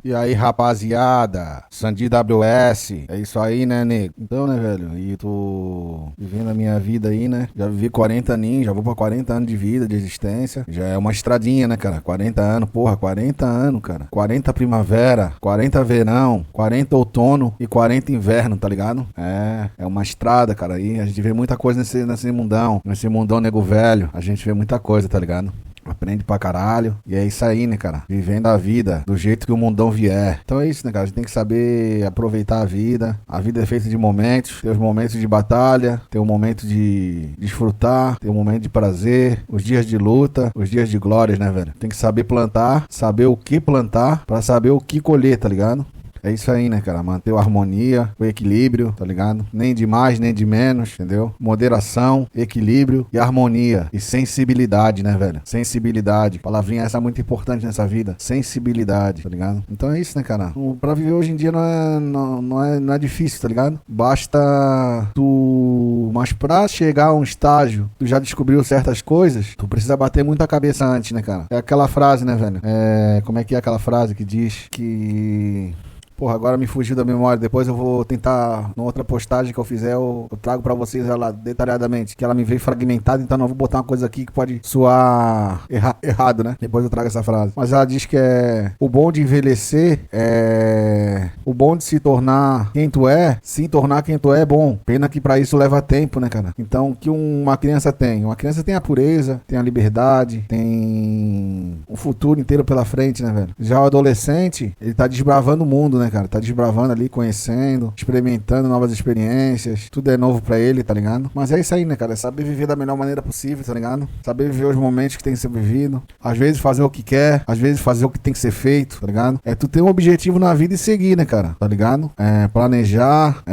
E aí, rapaziada, Sandy WS, é isso aí, né, nego? Então, né, velho, e tô vivendo a minha vida aí, né? Já vivi 40 aninhos, já vou pra 40 anos de vida, de existência. Já é uma estradinha, né, cara? 40 anos, porra, 40 anos, cara. 40 primavera, 40 verão, 40 outono e 40 inverno, tá ligado? É uma estrada, cara, aí a gente vê muita coisa nesse mundão nego velho, a gente vê muita coisa, tá ligado? Aprende pra caralho. E é isso aí, né, cara? Vivendo a vida do jeito que o mundão vier. Então é isso, né, cara? A gente tem que saber aproveitar a vida. A vida é feita de momentos. Tem os momentos de batalha, tem o momento de desfrutar, tem o momento de prazer, os dias de luta, os dias de glórias, né, velho? Tem que saber plantar, saber o que plantar pra saber o que colher, tá ligado? É isso aí, né, cara? Manter a harmonia, o equilíbrio, tá ligado? Nem de mais, nem de menos, entendeu? Moderação, equilíbrio e harmonia. E sensibilidade, né, velho? Sensibilidade. Palavrinha essa é muito importante nessa vida. Sensibilidade, tá ligado? Então é isso, né, cara? Pra viver hoje em dia não é difícil, tá ligado? Basta tu... Mas pra chegar a um estágio, tu já descobriu certas coisas, tu precisa bater muita cabeça antes, né, cara? É aquela frase, né, velho? Como é que é aquela frase que diz que... Porra, agora me fugiu da memória. Depois eu vou tentar, na outra postagem que eu fizer, eu trago pra vocês ela detalhadamente. Que ela me veio fragmentada, então não vou botar uma coisa aqui que pode soar errado, né? Depois eu trago essa frase. Mas ela diz que o bom de envelhecer é... O bom de se tornar quem tu é, se tornar quem tu é bom. Pena que pra isso leva tempo, né, cara? Então, o que uma criança tem? Uma criança tem a pureza, tem a liberdade, tem o futuro inteiro pela frente, né, velho? Já o adolescente, ele tá desbravando o mundo, né, cara? Tá desbravando ali, conhecendo, experimentando novas experiências. Tudo é novo pra ele, tá ligado? Mas é isso aí, né, cara? É saber viver da melhor maneira possível, tá ligado? Saber viver os momentos que tem que ser vivido. Às vezes fazer o que quer, às vezes fazer o que tem que ser feito, tá ligado? É tu ter um objetivo na vida e seguir, né, cara? Tá ligado? Planejar,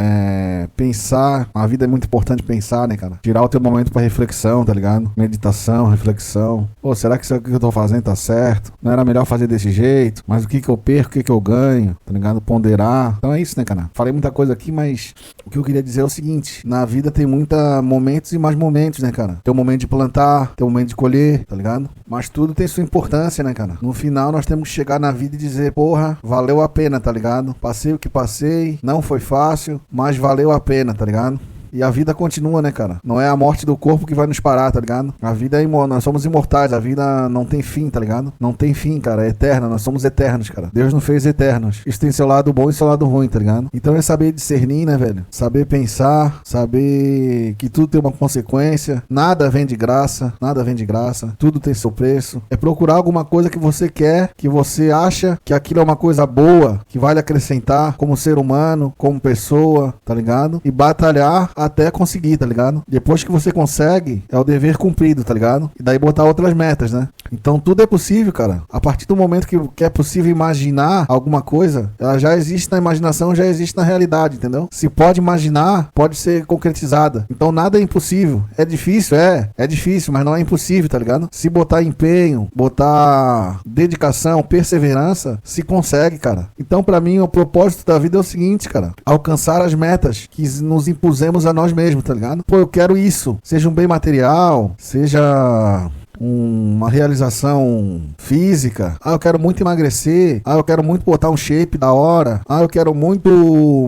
pensar. A vida é muito importante pensar, né, cara? Tirar o teu momento pra reflexão, tá ligado? Meditação, reflexão. Pô, será que isso aqui que eu tô fazendo tá certo? Não era melhor fazer desse jeito? Mas o que eu perco, o que eu ganho? Tá ligado? Ponderar. Então é isso, né, cara? Falei muita coisa aqui, mas o que eu queria dizer é o seguinte: na vida tem muita momentos e mais momentos, né, cara? Tem o momento de plantar, tem o momento de colher, tá ligado? Mas tudo tem sua importância, né, cara? No final nós temos que chegar na vida e dizer, porra, valeu a pena, tá ligado? Passei o que passei, não foi fácil, mas valeu a pena, tá ligado? E a vida continua, né, cara? Não é a morte do corpo que vai nos parar, tá ligado? A vida é nós somos imortais, a vida não tem fim, tá ligado? Não tem fim, cara, é eterna, nós somos eternos, cara. Deus nos fez eternos. Isso tem seu lado bom e seu lado ruim, tá ligado? Então é saber discernir, né, velho? Saber pensar, saber que tudo tem uma consequência, nada vem de graça, tudo tem seu preço. É procurar alguma coisa que você quer, que você acha que aquilo é uma coisa boa, que vale acrescentar como ser humano, como pessoa, tá ligado? E batalhar até conseguir, tá ligado? Depois que você consegue, é o dever cumprido, tá ligado? E daí botar outras metas, né? Então tudo é possível, cara. A partir do momento que é possível imaginar alguma coisa, ela já existe na imaginação, já existe na realidade, entendeu? Se pode imaginar, pode ser concretizada. Então nada é impossível. É difícil, é difícil, mas não é impossível, tá ligado? Se botar empenho, botar dedicação, perseverança, se consegue, cara. Então pra mim o propósito da vida é o seguinte, cara: alcançar as metas que nos impusemos a nós mesmos, tá ligado? Pô, eu quero isso. Seja um bem material, seja uma realização física. Eu quero muito emagrecer. Eu quero muito botar um shape da hora. Eu quero muito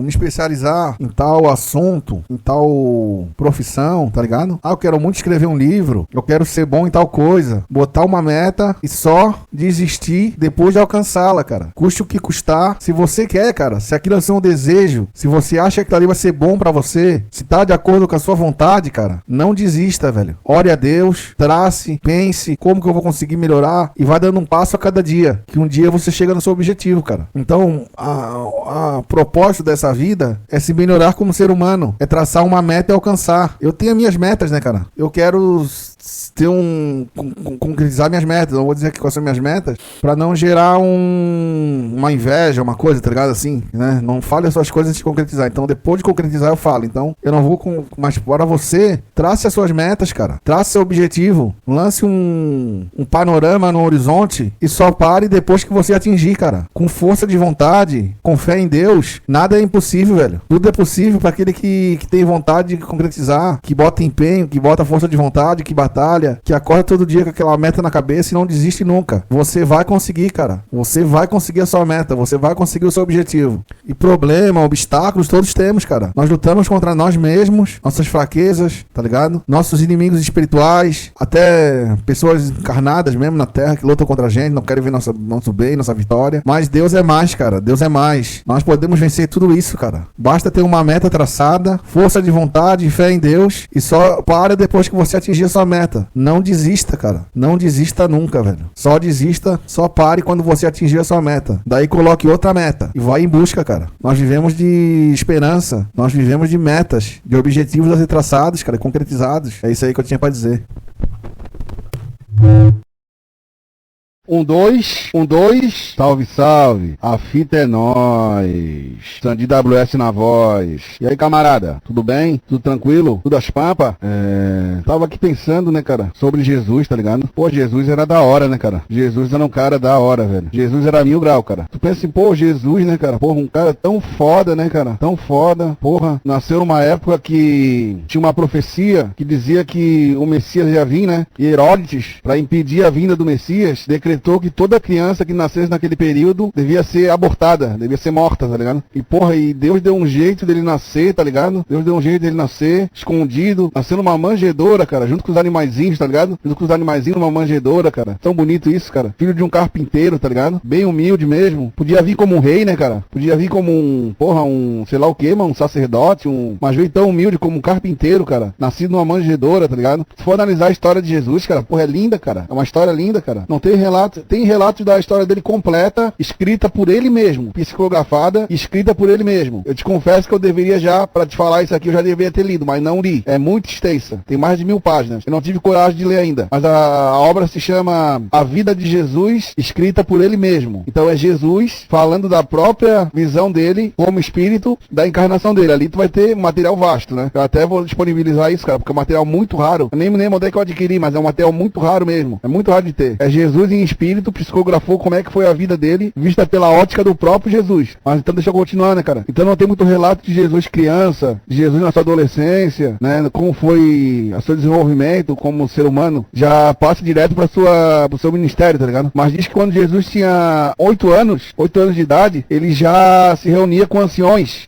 me especializar em tal assunto, em tal profissão, tá ligado? Eu quero muito escrever um livro. Eu quero ser bom em tal coisa. Botar uma meta e só desistir depois de alcançá-la, cara. Custe o que custar. Se você quer, cara, se aquilo é seu desejo, se você acha que aquilo ali vai ser bom pra você, se tá de acordo com a sua vontade, cara, não desista, velho. Ore a Deus, trace, pense como que eu vou conseguir melhorar e vai dando um passo a cada dia, que um dia você chega no seu objetivo, cara. Então, a propósito dessa vida é se melhorar como ser humano, é traçar uma meta e alcançar. Eu tenho as minhas metas, né, cara? Eu quero concretizar minhas metas. Não vou dizer aqui quais são minhas metas pra não gerar uma inveja, uma coisa, tá ligado? Assim, né? Não fale as suas coisas antes de concretizar. Então, depois de concretizar, eu falo. Então, eu não vou mas para você, trace as suas metas, cara. Trace seu objetivo. Lance um panorama no horizonte e só pare depois que você atingir, cara. Com força de vontade, com fé em Deus, nada é impossível, velho. Tudo é possível para aquele que tem vontade de concretizar, que bota empenho, que bota força de vontade, que batalha, trabalha, que acorda todo dia com aquela meta na cabeça e não desiste nunca. Você vai conseguir, cara. Você vai conseguir a sua meta, você vai conseguir o seu objetivo. E problema, obstáculos, todos temos, cara. Nós lutamos contra nós mesmos, nossas fraquezas, tá ligado? Nossos inimigos espirituais, até pessoas encarnadas mesmo na Terra que lutam contra a gente, não querem ver nosso bem, nossa vitória. Mas Deus é mais, cara. Deus é mais. Nós podemos vencer tudo isso, cara. Basta ter uma meta traçada, força de vontade, fé em Deus, e só para depois que você atingir a sua meta. Não desista, cara. Não desista nunca, velho. Só desista, só pare quando você atingir a sua meta. Daí coloque outra meta e vai em busca, cara. Nós vivemos de esperança, nós vivemos de metas, de objetivos a ser traçados, cara, concretizados. É isso aí que eu tinha pra dizer. 1, 2, salve, salve, a fita é nóis, Sandy WS na voz. E aí, camarada, tudo bem? Tudo tranquilo? Tudo às pampas? Tava aqui pensando, né, cara, sobre Jesus, tá ligado? Pô, Jesus era da hora, né, cara? Jesus era um cara da hora, velho. Jesus era 1000 graus, cara. Tu pensa assim, pô, Jesus, né, cara? Porra, um cara tão foda, né, cara? Tão foda, porra. Nasceu numa época que tinha uma profecia que dizia que o Messias ia vir, né? E Herodes, pra impedir a vinda do Messias, decretou que toda criança que nascesse naquele período devia ser abortada, devia ser morta, tá ligado? E porra, e Deus deu um jeito dele nascer, tá ligado? Deus deu um jeito dele nascer, escondido, nascendo numa manjedoura, cara, junto com os animaizinhos, tá ligado? Junto com os animaizinhos numa manjedoura, cara. Tão bonito isso, cara. Filho de um carpinteiro, tá ligado? Bem humilde mesmo. Podia vir como um rei, né, cara? Podia vir como um, porra, um, sei lá o que, mano, um sacerdote, mas veio tão humilde como um carpinteiro, cara. Nascido numa manjedoura, tá ligado? Se for analisar a história de Jesus, cara, porra, é linda, cara. É uma história linda, cara. Não tem relato. Tem relatos da história dele completa, escrita por ele mesmo, psicografada, escrita por ele mesmo. Eu te confesso que eu deveria já, pra te falar isso aqui, eu já deveria ter lido, mas não li. É muito extensa, tem mais de 1000 páginas. Eu não tive coragem de ler ainda, mas a obra se chama A Vida de Jesus, escrita por ele mesmo. Então é Jesus falando da própria visão dele como espírito da encarnação dele. Ali tu vai ter material vasto, né? Eu até vou disponibilizar isso, cara, porque é um material muito raro. Eu nem me lembro onde é que eu adquiri, mas é um material muito raro mesmo. É muito raro de ter. É Jesus em espírito, psicografou como é que foi a vida dele, vista pela ótica do próprio Jesus. Mas então deixa eu continuar, né, cara? Então não tem muito relato de Jesus criança, de Jesus na sua adolescência, né? Como foi o seu desenvolvimento como ser humano. Já passa direto pro seu ministério, tá ligado? Mas diz que quando Jesus tinha 8 anos de idade, ele já se reunia com anciões,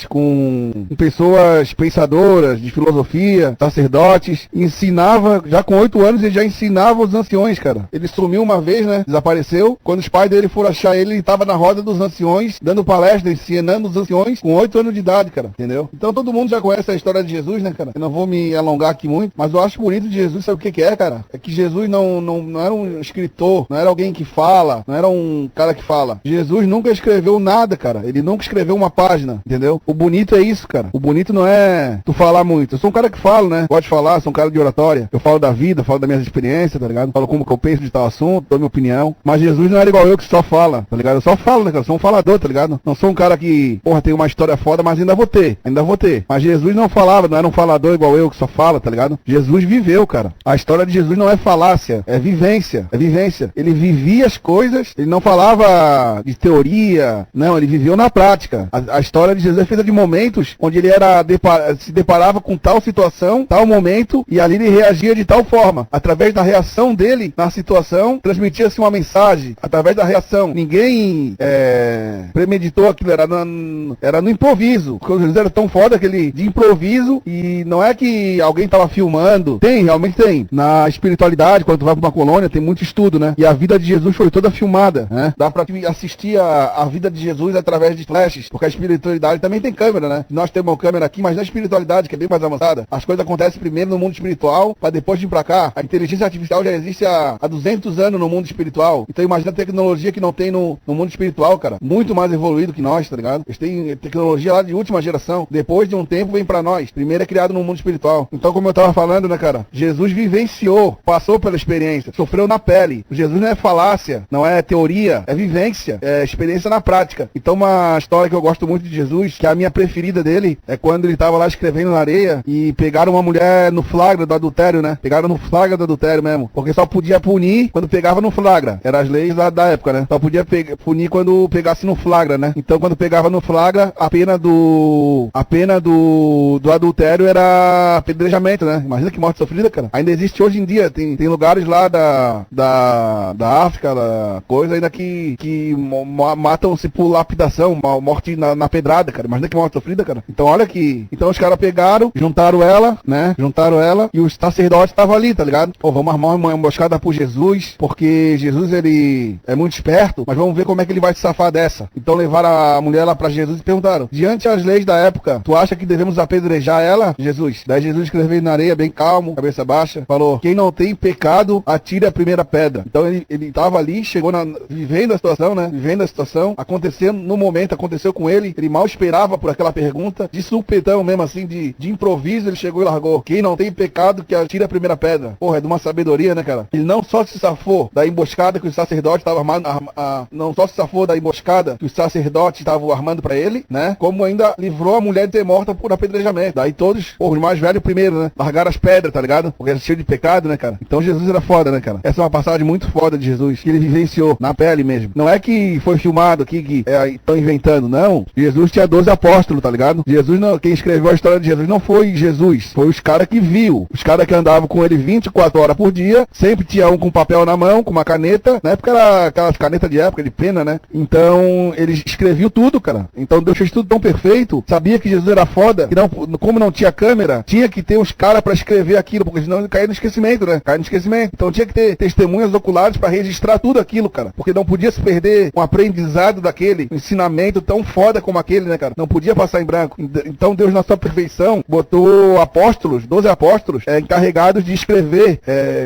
com pessoas pensadoras de filosofia, sacerdotes, ensinava, já com 8 anos ele já ensinava os anciões, cara. Ele sumiu uma vez, né? Desapareceu. Quando os pais dele foram achar ele, ele tava na roda dos anciões, dando palestra, ensinando os anciões com 8 anos de idade, cara. Entendeu? Então todo mundo já conhece a história de Jesus, né, cara? Eu não vou me alongar aqui muito, mas eu acho bonito de Jesus, sabe o que é, cara? É que Jesus não era um escritor, não era alguém que fala, não era um cara que fala. Jesus nunca escreveu nada, cara. Ele nunca escreveu uma página, entendeu? O bonito é isso, cara. O bonito não é tu falar muito. Eu sou um cara que falo, né? Gosto de falar, sou um cara de oratória. Eu falo da vida, falo das minhas experiências, tá ligado? Falo como que eu penso de tal assunto, dou minha opinião. Mas Jesus não era igual eu que só fala, tá ligado? Eu só falo, né, cara? Eu sou um falador, tá ligado? Não sou um cara que, porra, tem uma história foda, mas ainda vou ter. Mas Jesus não falava, não era um falador igual eu que só fala, tá ligado? Jesus viveu, cara. A história de Jesus não é falácia, é vivência. É vivência. Ele vivia as coisas, ele não falava de teoria, não, ele viveu na prática. A história de Jesus é feita de momentos onde ele se deparava com tal situação, tal momento, e ali ele reagia de tal forma. Através da reação dele na situação, transmitia-se uma mensagem. Através da reação. Ninguém premeditou aquilo, era no improviso. Porque Jesus era tão foda que ele, de improviso, e não é que alguém tava filmando. Realmente tem. Na espiritualidade, quando tu vai pra uma colônia, tem muito estudo, né? E a vida de Jesus foi toda filmada, né? Dá pra assistir a vida de Jesus através de flashes, porque a espiritualidade também tem câmera, né? Nós temos uma câmera aqui, mas na espiritualidade, que é bem mais avançada, as coisas acontecem primeiro no mundo espiritual, pra depois vir pra cá. A inteligência artificial já existe há 200 anos no mundo espiritual. Então imagina a tecnologia que não tem no mundo espiritual, cara. Muito mais evoluído que nós, tá ligado? Eles têm tecnologia lá de última geração. Depois de um tempo vem pra nós. Primeiro é criado no mundo espiritual. Então, como eu tava falando, né, cara? Jesus vivenciou, passou pela experiência, sofreu na pele. Jesus não é falácia, não é teoria, é vivência, é experiência na prática. Então, uma história que eu gosto muito de Jesus, que é a minha preferida dele, é quando ele tava lá escrevendo na areia e pegaram uma mulher no flagra do adultério, né? Pegaram no flagra do adultério mesmo. Porque só podia punir quando pegaram pegava no flagra. Eram as leis da época, né? Só podia punir quando pegasse no flagra, né? Então quando pegava no flagra, a pena do adultério era apedrejamento, né? Imagina que morte sofrida, cara. Ainda existe hoje em dia, tem lugares lá da África, coisa ainda que matam-se por lapidação, morte na pedrada, cara. Imagina que morte sofrida, cara. Então olha que... Então os caras pegaram, juntaram ela, né? Juntaram ela e os sacerdotes estavam ali, tá ligado? Pô, vamos armar uma emboscada por Jesus, porque Jesus, ele é muito esperto, mas vamos ver como é que ele vai se safar dessa. Então levaram a mulher lá pra Jesus e perguntaram: diante as leis da época, tu acha que devemos apedrejar ela, Jesus? Daí Jesus escreveu na areia, bem calmo, cabeça baixa, falou: quem não tem pecado, atire a primeira pedra. Então ele tava ali, chegou vivendo a situação, né? Vivendo a situação, acontecendo no momento, aconteceu com ele mal esperava por aquela pergunta, de supetão mesmo assim, de improviso, ele chegou e largou: quem não tem pecado, que atire a primeira pedra. Porra, é de uma sabedoria, né, cara? Ele não só se safou da emboscada que os sacerdotes estavam armando, não só se safou da emboscada que os sacerdotes estavam armando pra ele, né? Como ainda livrou a mulher de ter morta por apedrejamento. Daí todos, os mais velhos primeiro, né? Largaram as pedras, tá ligado? Porque era cheio de pecado, né, cara? Então Jesus era foda, né, cara? Essa é uma passagem muito foda de Jesus, que ele vivenciou na pele mesmo. Não é que foi filmado aqui, que estão inventando, não. Jesus tinha 12 apóstolos, tá ligado? Jesus não, quem escreveu a história de Jesus não foi Jesus, foi os caras que viu. Os caras que andavam com ele 24 horas por dia, sempre tinha um com papel na mão, com uma caneta. Na época era aquelas canetas de época, de pena, né? Então, eles escreviam tudo, cara. Então Deus fez tudo tão perfeito, sabia que Jesus era foda, que não, como não tinha câmera, tinha que ter os caras pra escrever aquilo, porque senão ele caía no esquecimento, né? Caía no esquecimento. Então tinha que ter testemunhas oculares pra registrar tudo aquilo, cara. Porque não podia se perder um aprendizado daquele, um ensinamento tão foda como aquele, né, cara? Não podia passar em branco. Então Deus, na sua perfeição, botou apóstolos, 12 apóstolos, encarregados de escrever,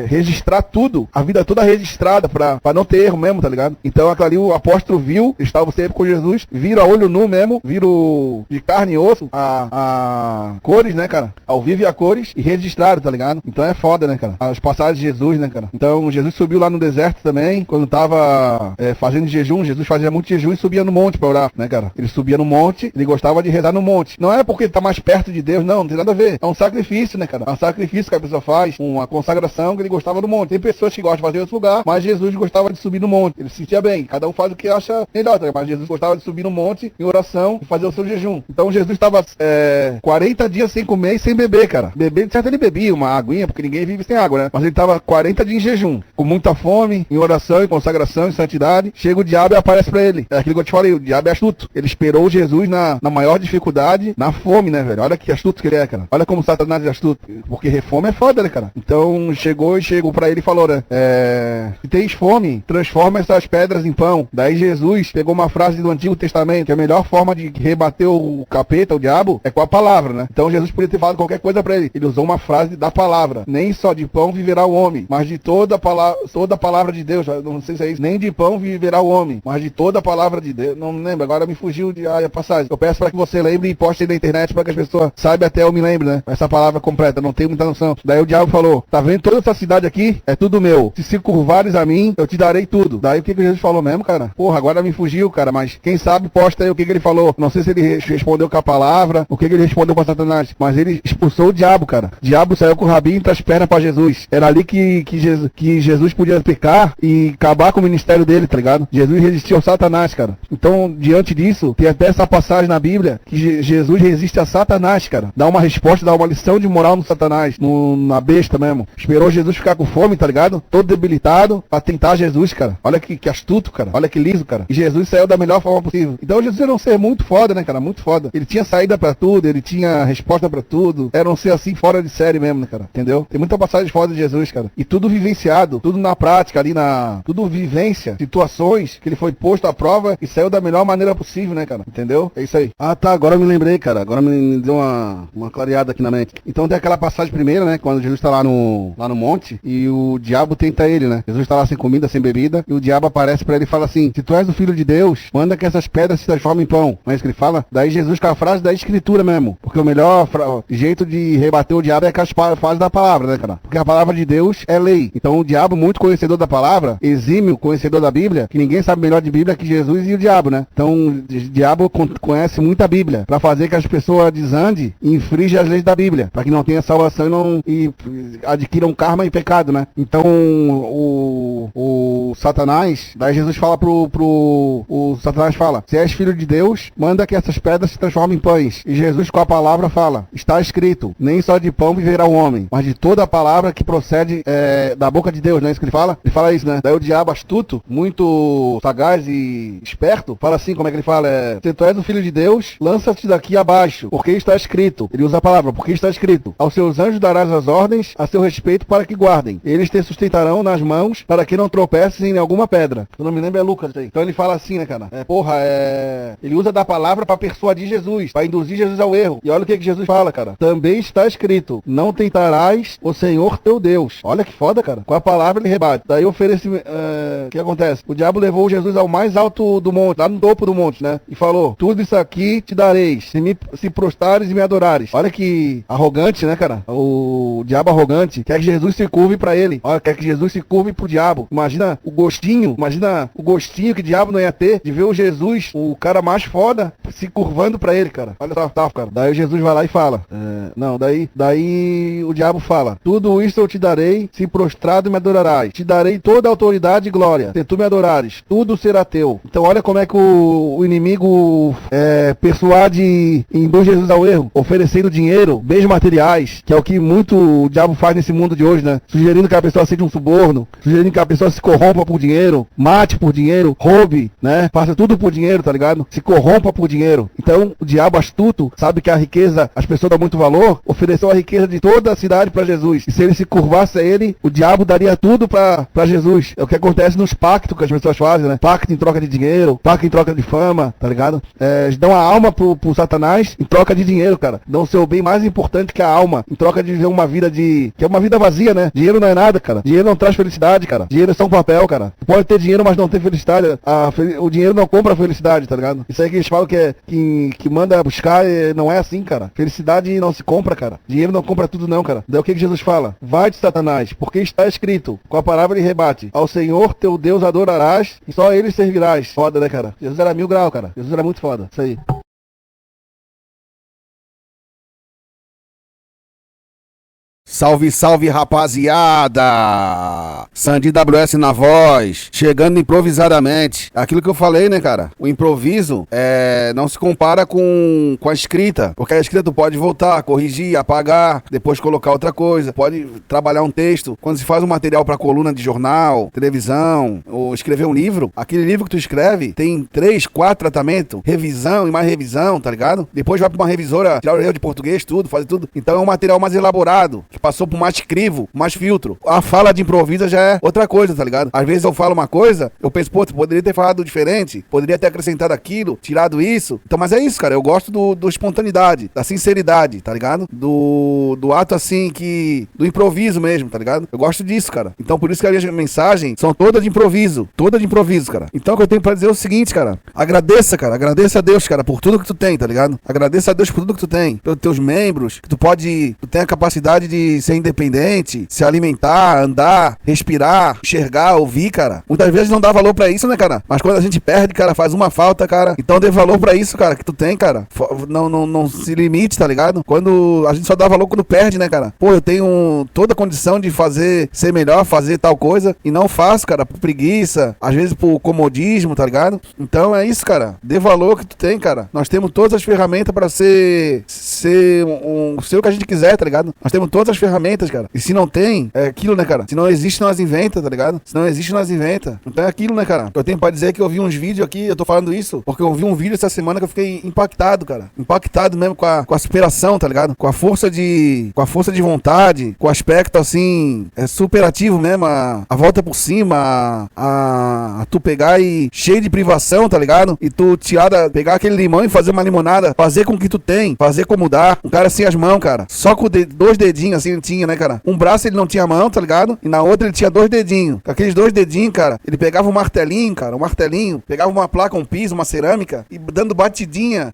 registrar tudo, a vida toda registrada, pra não ter erro mesmo, tá ligado? Então aquilo ali o apóstolo viu, estava sempre com Jesus, viram a olho nu mesmo, viram de carne e osso, a cores, né, cara? Ao vivo e a cores, e registraram, tá ligado? Então é foda, né, cara? As passagens de Jesus, né, cara? Então Jesus subiu lá no deserto também, quando tava fazendo jejum. Jesus fazia muito jejum e subia no monte pra orar, né, cara? Ele subia no monte, ele gostava de rezar no monte. Não é porque ele tá mais perto de Deus, não tem nada a ver. É um sacrifício, né, cara? É um sacrifício que a pessoa faz, uma consagração, que ele gostava do monte. Tem pessoas que gostam de fazer em outro lugar, mas Jesus gostava de subir no monte. Ele se sentia bem. Cada um faz o que acha melhor, tá? Mas Jesus gostava de subir no monte em oração e fazer o seu jejum. Então Jesus estava 40 dias sem comer e sem beber, cara. Beber, de certo, ele bebia uma aguinha, porque ninguém vive sem água, né? Mas ele estava 40 dias em jejum, com muita fome, em oração, em consagração, em santidade. Chega o diabo e aparece pra ele. É aquilo que eu te falei, o diabo é astuto. Ele esperou Jesus na maior dificuldade, na fome, né, velho? Olha que astuto que ele é, cara. Olha como Satanás é astuto. Porque fome é foda, né, cara? Então chegou pra ele e falou, né? Se tens fome, transforma essas pedras em pão. Daí Jesus pegou uma frase do Antigo Testamento, que a melhor forma de rebater o capeta, o diabo, é com a palavra, né? Então Jesus podia ter falado qualquer coisa pra ele. Ele usou uma frase da palavra. Nem só de pão viverá o homem, mas de toda a palavra de Deus. Eu não sei se é isso. Nem de pão viverá o homem, mas de toda a palavra de Deus. Não lembro, agora me fugiu a passagem. Eu peço para que você lembre e poste aí na internet para que as pessoas saibam, até eu me lembre, né? Essa palavra completa, não tenho muita noção. Daí o diabo falou: tá vendo toda essa cidade aqui? É tudo meu. Se curvares a mim, eu te darei tudo. Daí o que Jesus falou mesmo, cara? Porra, agora me fugiu, cara, mas quem sabe posta aí o que ele falou. Não sei se ele respondeu com a palavra, o que ele respondeu com Satanás, mas ele expulsou o diabo, cara. O diabo saiu com o rabinho entre as pernas pra Jesus. Era ali que Jesus podia pecar e acabar com o ministério dele, tá ligado? Jesus resistiu ao Satanás, cara. Então, diante disso, tem até essa passagem na Bíblia que Jesus resiste a Satanás, cara. Dá uma resposta, dá uma lição de moral no Satanás, na besta mesmo. Esperou Jesus ficar com fome, tá ligado? Todo debilitado, pra tentar Jesus, cara. Olha que astuto, cara. Olha que liso, cara. E Jesus saiu da melhor forma possível. Então Jesus era um ser muito foda, né, cara? Muito foda. Ele tinha saída pra tudo, ele tinha resposta pra tudo. Era um ser assim, fora de série mesmo, né, cara? Entendeu? Tem muita passagem foda de Jesus, cara. E tudo vivenciado, tudo na prática, ali tudo vivência, situações que ele foi posto à prova e saiu da melhor maneira possível, né, cara? Entendeu? É isso aí. Ah, tá, agora eu me lembrei, cara. Agora me deu uma clareada aqui na mente. Então tem aquela passagem primeira, né? Quando Jesus tá lá no monte e o diabo tenta ele, né? Jesus tá lá sem comida, sem bebida, e o diabo aparece pra ele e fala assim: se tu és o filho de Deus, manda que essas pedras se transformem em pão. Não é isso que ele fala? Daí Jesus com a frase da escritura mesmo. Porque o melhor jeito de rebater o diabo é com as frases da palavra, né, cara? Porque a palavra de Deus é lei. Então o diabo, muito conhecedor da palavra, exímio conhecedor da Bíblia, que ninguém sabe melhor de Bíblia que Jesus e o diabo, né? Então o diabo conhece muito a Bíblia, pra fazer que as pessoas desandem e infringem as leis da Bíblia, pra que não tenha salvação e adquiram karma e pecado, né? Então o Satanás, daí Jesus fala o Satanás fala, se és filho de Deus, manda que essas pedras se transformem em pães. E Jesus com a palavra fala, está escrito, nem só de pão viverá o homem, mas de toda a palavra que procede da boca de Deus, não é isso que ele fala? Ele fala isso, né? Daí o diabo astuto, muito sagaz e esperto, fala assim, como é que ele fala? Se tu és o filho de Deus, lança-te daqui abaixo, porque está escrito. Ele usa a palavra, porque está escrito. Aos seus anjos darás as ordens a seu respeito para que guardem. Eles te sustentarão nas mãos para que não tropeces em alguma pedra. Eu não me lembro, é Lucas aí. Então ele fala assim, né, cara? Ele usa da palavra para persuadir Jesus, para induzir Jesus ao erro. E olha o que Jesus fala, cara. Também está escrito, não tentarás o Senhor teu Deus. Olha que foda, cara. Com a palavra ele rebate. Daí oferece... O que acontece? O diabo levou Jesus ao mais alto do monte, lá no topo do monte, né? E falou, tudo isso aqui te dareis, se prostrares e me adorares. Olha que arrogante, né, cara? O diabo arrogante quer que Jesus se curve pra ele. Olha, quer que Jesus se curve pro diabo. Imagina o gostinho que o diabo não ia ter de ver o Jesus, o cara mais foda, se curvando pra ele, cara. Olha só, cara. Daí Jesus vai lá e fala. Daí o diabo fala, tudo isso eu te darei, se prostrado me adorarás. Te darei toda a autoridade e glória. Se tu me adorares, tudo será teu. Então olha como é que o inimigo persuade e induz Jesus ao erro, oferecendo dinheiro, bens materiais, que é o que muito o diabo faz nesse mundo de hoje, né? Sugerindo que a pessoa aceite um suborno, sugerindo que a pessoa se corrompa por dinheiro, mate por dinheiro, roube, né? Faça tudo por dinheiro, tá ligado? Se corrompa por dinheiro. Então o diabo astuto sabe que a riqueza, as pessoas dão muito valor, ofereceu a riqueza de toda a cidade para Jesus. E se ele se curvasse a ele, o diabo daria tudo para Jesus. É o que acontece nos pactos que as pessoas fazem, né? Pacto em troca de dinheiro, pacto em troca de fama, tá ligado? Eles dão a alma pro Satanás em troca de dinheiro, cara. Dão o seu bem mais importante que a alma, em troca de viver uma vida que é uma vida vazia, né? Dinheiro não é nada, cara. Dinheiro não traz felicidade, cara. Dinheiro é só um papel, cara. Pode ter dinheiro, mas não ter felicidade. O dinheiro não compra a felicidade, tá ligado? Isso aí que eles falam que manda buscar, não é assim, cara. Felicidade não se compra, cara. Dinheiro não compra tudo não, cara. Daí o que Jesus fala? Vai de Satanás, porque está escrito. Com a palavra ele rebate. Ao Senhor teu Deus adorarás e só ele servirás. Foda, né, cara? Jesus era 1000 graus, cara. Jesus era muito foda. Isso aí. Salve, salve, rapaziada! Sandy WS na voz, chegando improvisadamente. Aquilo que eu falei, né, cara? O improviso não se compara com a escrita, porque a escrita tu pode voltar, corrigir, apagar, depois colocar outra coisa, pode trabalhar um texto. Quando se faz um material pra coluna de jornal, televisão, ou escrever um livro, aquele livro que tu escreve tem 3, 4 tratamentos, revisão e mais revisão, tá ligado? Depois vai pra uma revisora, tirar o erro de português, tudo, fazer tudo. Então é um material mais elaborado, que passou por mais crivo, mais filtro. A fala de improviso já é outra coisa, tá ligado? Às vezes eu falo uma coisa, eu penso, pô, tu poderia ter falado diferente, poderia ter acrescentado aquilo, tirado isso. Então, mas é isso, cara, eu gosto do espontaneidade, da sinceridade, tá ligado? Do ato, assim, do improviso mesmo, tá ligado? Eu gosto disso, cara. Então, por isso que as minhas mensagens são todas de improviso, cara. Então, o que eu tenho pra dizer é o seguinte, cara, agradeça a Deus, cara, por tudo que tu tem, tá ligado? Agradeça a Deus por tudo que tu tem, pelos teus membros, que tu tem a capacidade de ser independente, se alimentar, andar, respirar, enxergar, ouvir, cara. Muitas vezes não dá valor pra isso, né, cara? Mas quando a gente perde, cara, faz uma falta, cara. Então dê valor pra isso, cara, que tu tem, cara. Não se limite, tá ligado? Quando a gente só dá valor quando perde, né, cara? Pô, eu tenho toda a condição de ser melhor, fazer tal coisa, e não faço, cara, por preguiça, às vezes por comodismo, tá ligado? Então é isso, cara. Dê valor que tu tem, cara. Nós temos todas as ferramentas pra ser o que a gente quiser, tá ligado? Nós temos todas as ferramentas, cara. E se não tem, é aquilo, né, cara? Se não existe, nós inventa, tá ligado? Se não existe, nós inventa. Então é aquilo, né, cara? Eu tenho pra dizer que eu vi uns vídeos aqui, eu tô falando isso, porque eu vi um vídeo essa semana que eu fiquei impactado, cara. Impactado mesmo com a superação, tá ligado? Com a força de vontade, com o aspecto, assim, superativo mesmo, a volta por cima, a tu pegar e cheio de privação, tá ligado? E tu pegar aquele limão e fazer uma limonada, fazer com o que tu tem, fazer como dá. Um cara sem as mãos, cara. Só com 2 dedinhos, assim, ele tinha, né, cara? Um braço ele não tinha mão, tá ligado? E na outra ele tinha 2 dedinhos. Com aqueles 2 dedinhos, cara, ele pegava um martelinho, cara, pegava uma placa, um piso, uma cerâmica, e dando batidinha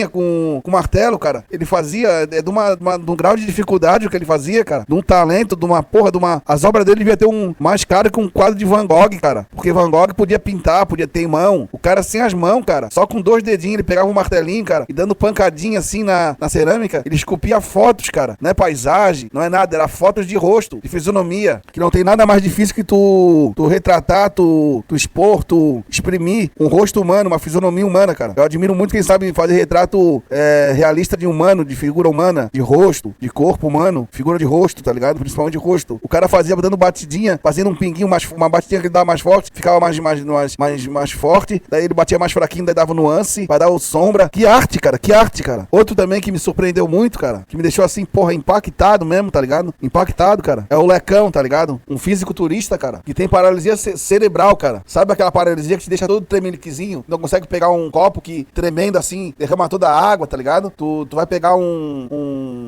com martelo, cara. Ele fazia, de um grau de dificuldade o que ele fazia, cara. De um talento, as obras dele devia ter mais caro que um quadro de Van Gogh, cara. Porque Van Gogh podia pintar, podia ter mão. O cara sem as mãos, cara, só com 2 dedinhos, ele pegava um martelinho, cara, e dando pancadinha assim na cerâmica, ele esculpia fotos, cara, né? Paisagem, imagem, não é nada, era fotos de rosto, de fisionomia, que não tem nada mais difícil que tu retratar, tu expor, tu exprimir um rosto humano, uma fisionomia humana, cara. Eu admiro muito quem sabe fazer retrato realista de humano, de figura humana, de rosto, de corpo humano, figura de rosto, tá ligado? Principalmente de rosto. O cara fazia dando batidinha, fazendo um pinguinho, uma batidinha que ele dava mais forte, ficava mais forte, daí ele batia mais fraquinho, daí dava nuance, vai dar o sombra. Que arte, cara, que arte, cara. Outro também que me surpreendeu muito, cara, que me deixou assim, porra, impactado mesmo, tá ligado? Impactado, cara. É o Lecão, tá ligado? Um fisiculturista, cara, que tem paralisia cerebral, cara. Sabe aquela paralisia que te deixa todo tremeliquezinho? Não consegue pegar um copo que tremendo assim, derrama toda a água, tá ligado? Tu vai pegar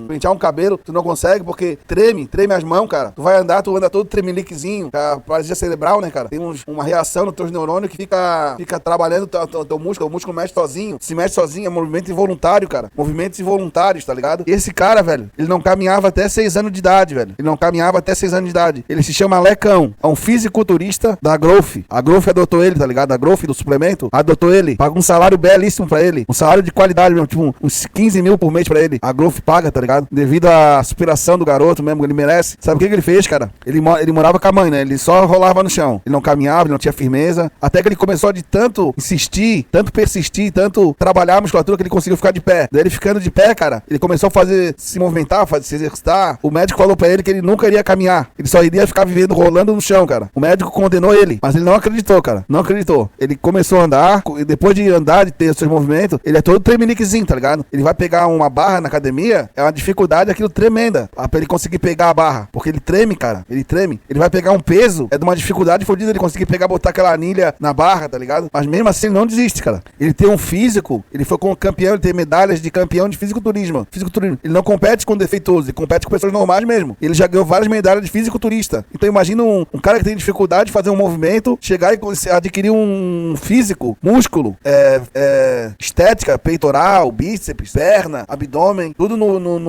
pentear um cabelo, tu não consegue porque treme as mãos, cara. Tu vai andar, tu anda todo tremeliquezinho. A paralisia cerebral, né, cara? Tem uma reação nos teus neurônios que fica trabalhando teu músculo, o músculo mexe sozinho, se mexe sozinho, é movimento involuntário, cara. Movimentos involuntários, tá ligado? E esse cara, velho, ele não caminhava até 6 anos de idade, velho. Ele não caminhava até 6 anos de idade. Ele se chama Lecão. É um fisiculturista da Growth. A Growth adotou ele, tá ligado? A Growth do suplemento adotou ele. Paga um salário belíssimo pra ele. Um salário de qualidade mesmo, tipo uns 15 mil por mês pra ele. A Growth paga, tá ligado? Devido à superação do garoto mesmo, ele merece. Sabe o que ele fez, cara? Ele morava com a mãe, né? Ele só rolava no chão. Ele não caminhava, ele não tinha firmeza. Até que ele começou de tanto insistir, tanto persistir, tanto trabalhar a musculatura que ele conseguiu ficar de pé. Daí ele ficando de pé, cara, ele começou a se movimentar, se exercitar. O médico falou pra ele que ele nunca iria caminhar. Ele só iria ficar vivendo rolando no chão, cara. O médico condenou ele, mas ele não acreditou, cara. Não acreditou. Ele começou a andar, e depois de andar, de ter seus movimentos, ele é todo tremeliquezinho, tá ligado? Ele vai pegar uma barra na academia, é uma dificuldade aquilo tremenda, pra ele conseguir pegar a barra. Porque ele treme, cara. Ele treme. Ele vai pegar um peso, é de uma dificuldade fodida ele conseguir botar aquela anilha na barra, tá ligado? Mas mesmo assim ele não desiste, cara. Ele tem um físico, ele foi como campeão, ele tem medalhas de campeão de fisiculturismo. Ele não compete com defeituosos, ele compete com pessoas normais mesmo. Ele já ganhou várias medalhas de fisiculturista. Então imagina um cara que tem dificuldade de fazer um movimento, chegar e adquirir um físico, músculo, estética, peitoral, bíceps, perna, abdômen, tudo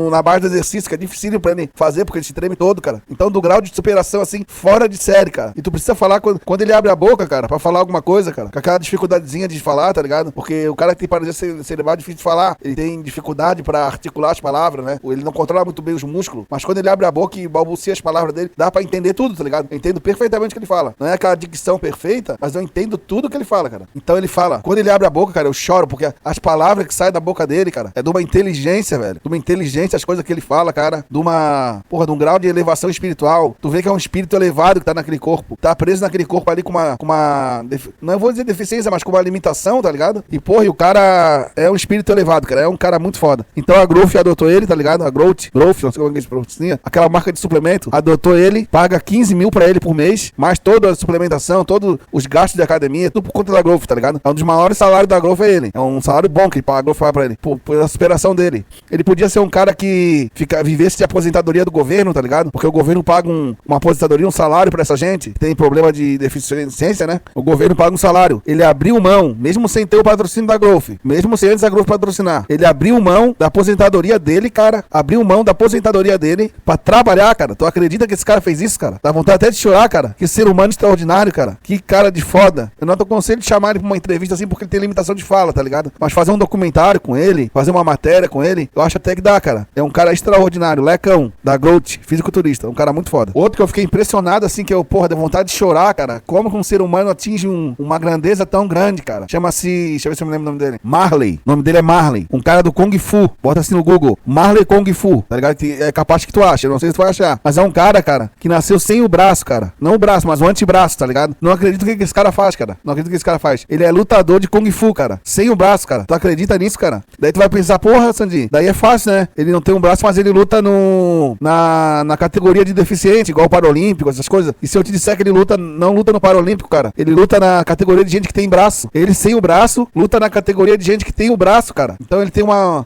na base do exercício, que é difícil pra ele fazer, porque ele se treme todo, cara. Então do grau de superação, assim, fora de série, cara. E tu precisa falar quando ele abre a boca, cara, pra falar alguma coisa, cara, com aquela dificuldadezinha de falar, tá ligado? Porque o cara que tem paralisia cerebral é difícil de falar, ele tem dificuldade pra articular as palavras, né? Ele não controla muito bem os músculos, mas quando ele abre a boca e balbucia as palavras dele, dá pra entender tudo, tá ligado? Eu entendo perfeitamente o que ele fala. Não é aquela dicção perfeita, mas eu entendo tudo que ele fala, cara. Então ele fala, quando ele abre a boca, cara, eu choro, porque as palavras que saem da boca dele, cara, é de uma inteligência, velho. De uma inteligência, as coisas que ele fala, cara, de um grau de elevação espiritual. Tu vê que é um espírito elevado que tá naquele corpo, tá preso naquele corpo ali com uma não vou dizer deficiência, mas com uma limitação, tá ligado? E porra, e o cara é um espírito elevado, cara, é um cara muito foda. Então a Growth adotou ele, tá ligado? A Growth, não sei como é que se pronuncia, aquela marca de suplemento, adotou ele, paga 15 mil pra ele por mês, mais toda a suplementação, todos os gastos de academia, tudo por conta da Growth, tá ligado? É um dos maiores salários da Growth, é ele. É um salário bom que a Growth paga pra ele, por a superação dele. Ele podia ser um cara que vivesse de aposentadoria do governo, tá ligado? Porque o governo paga uma aposentadoria, um salário pra essa gente que tem problema de deficiência, né? O governo paga um salário. Ele abriu mão, mesmo sem ter o patrocínio da Growth, mesmo sem antes a Growth patrocinar, ele abriu mão da aposentadoria dele, cara, abriu mão da aposentadoria dele pra trabalhar, cara. Tu acredita que esse cara fez isso, cara? Dá vontade até de chorar, cara. Que ser humano extraordinário, cara. Que cara de foda. Eu não tô aconselho de chamar ele pra uma entrevista assim porque ele tem limitação de fala, tá ligado? Mas fazer um documentário com ele, fazer uma matéria com ele, eu acho até que dá, cara. É um cara extraordinário, Lecão, da Growth, fisiculturista, um cara muito foda. Outro que eu fiquei impressionado, assim, que eu, porra, deu vontade de chorar, cara. Como que um ser humano atinge uma grandeza tão grande, cara. Chama-se, deixa eu ver se eu me lembro o nome dele. Marley. O nome dele é Marley. Um cara do Kung Fu. Bota assim no Google. Marley Kung Fu. Tá ligado? É capaz que tu acha. Eu não sei se tu vai achar. Mas é um cara, cara, que nasceu sem o braço, cara. Não o braço, mas o antebraço, tá ligado? Não acredito o que esse cara faz, cara. Não acredito o que esse cara faz. Ele é lutador de Kung Fu, cara. Sem o braço, cara. Tu acredita nisso, cara? Daí tu vai pensar, porra, Sandy, daí é fácil, né? Ele não tem um braço, mas ele luta na categoria de deficiente, igual o Paralímpico, essas coisas. E se eu te disser que ele não luta no Paralímpico, cara, ele luta na categoria de gente que tem braço. Ele sem o braço, luta na categoria de gente que tem o braço, cara. Então ele tem uma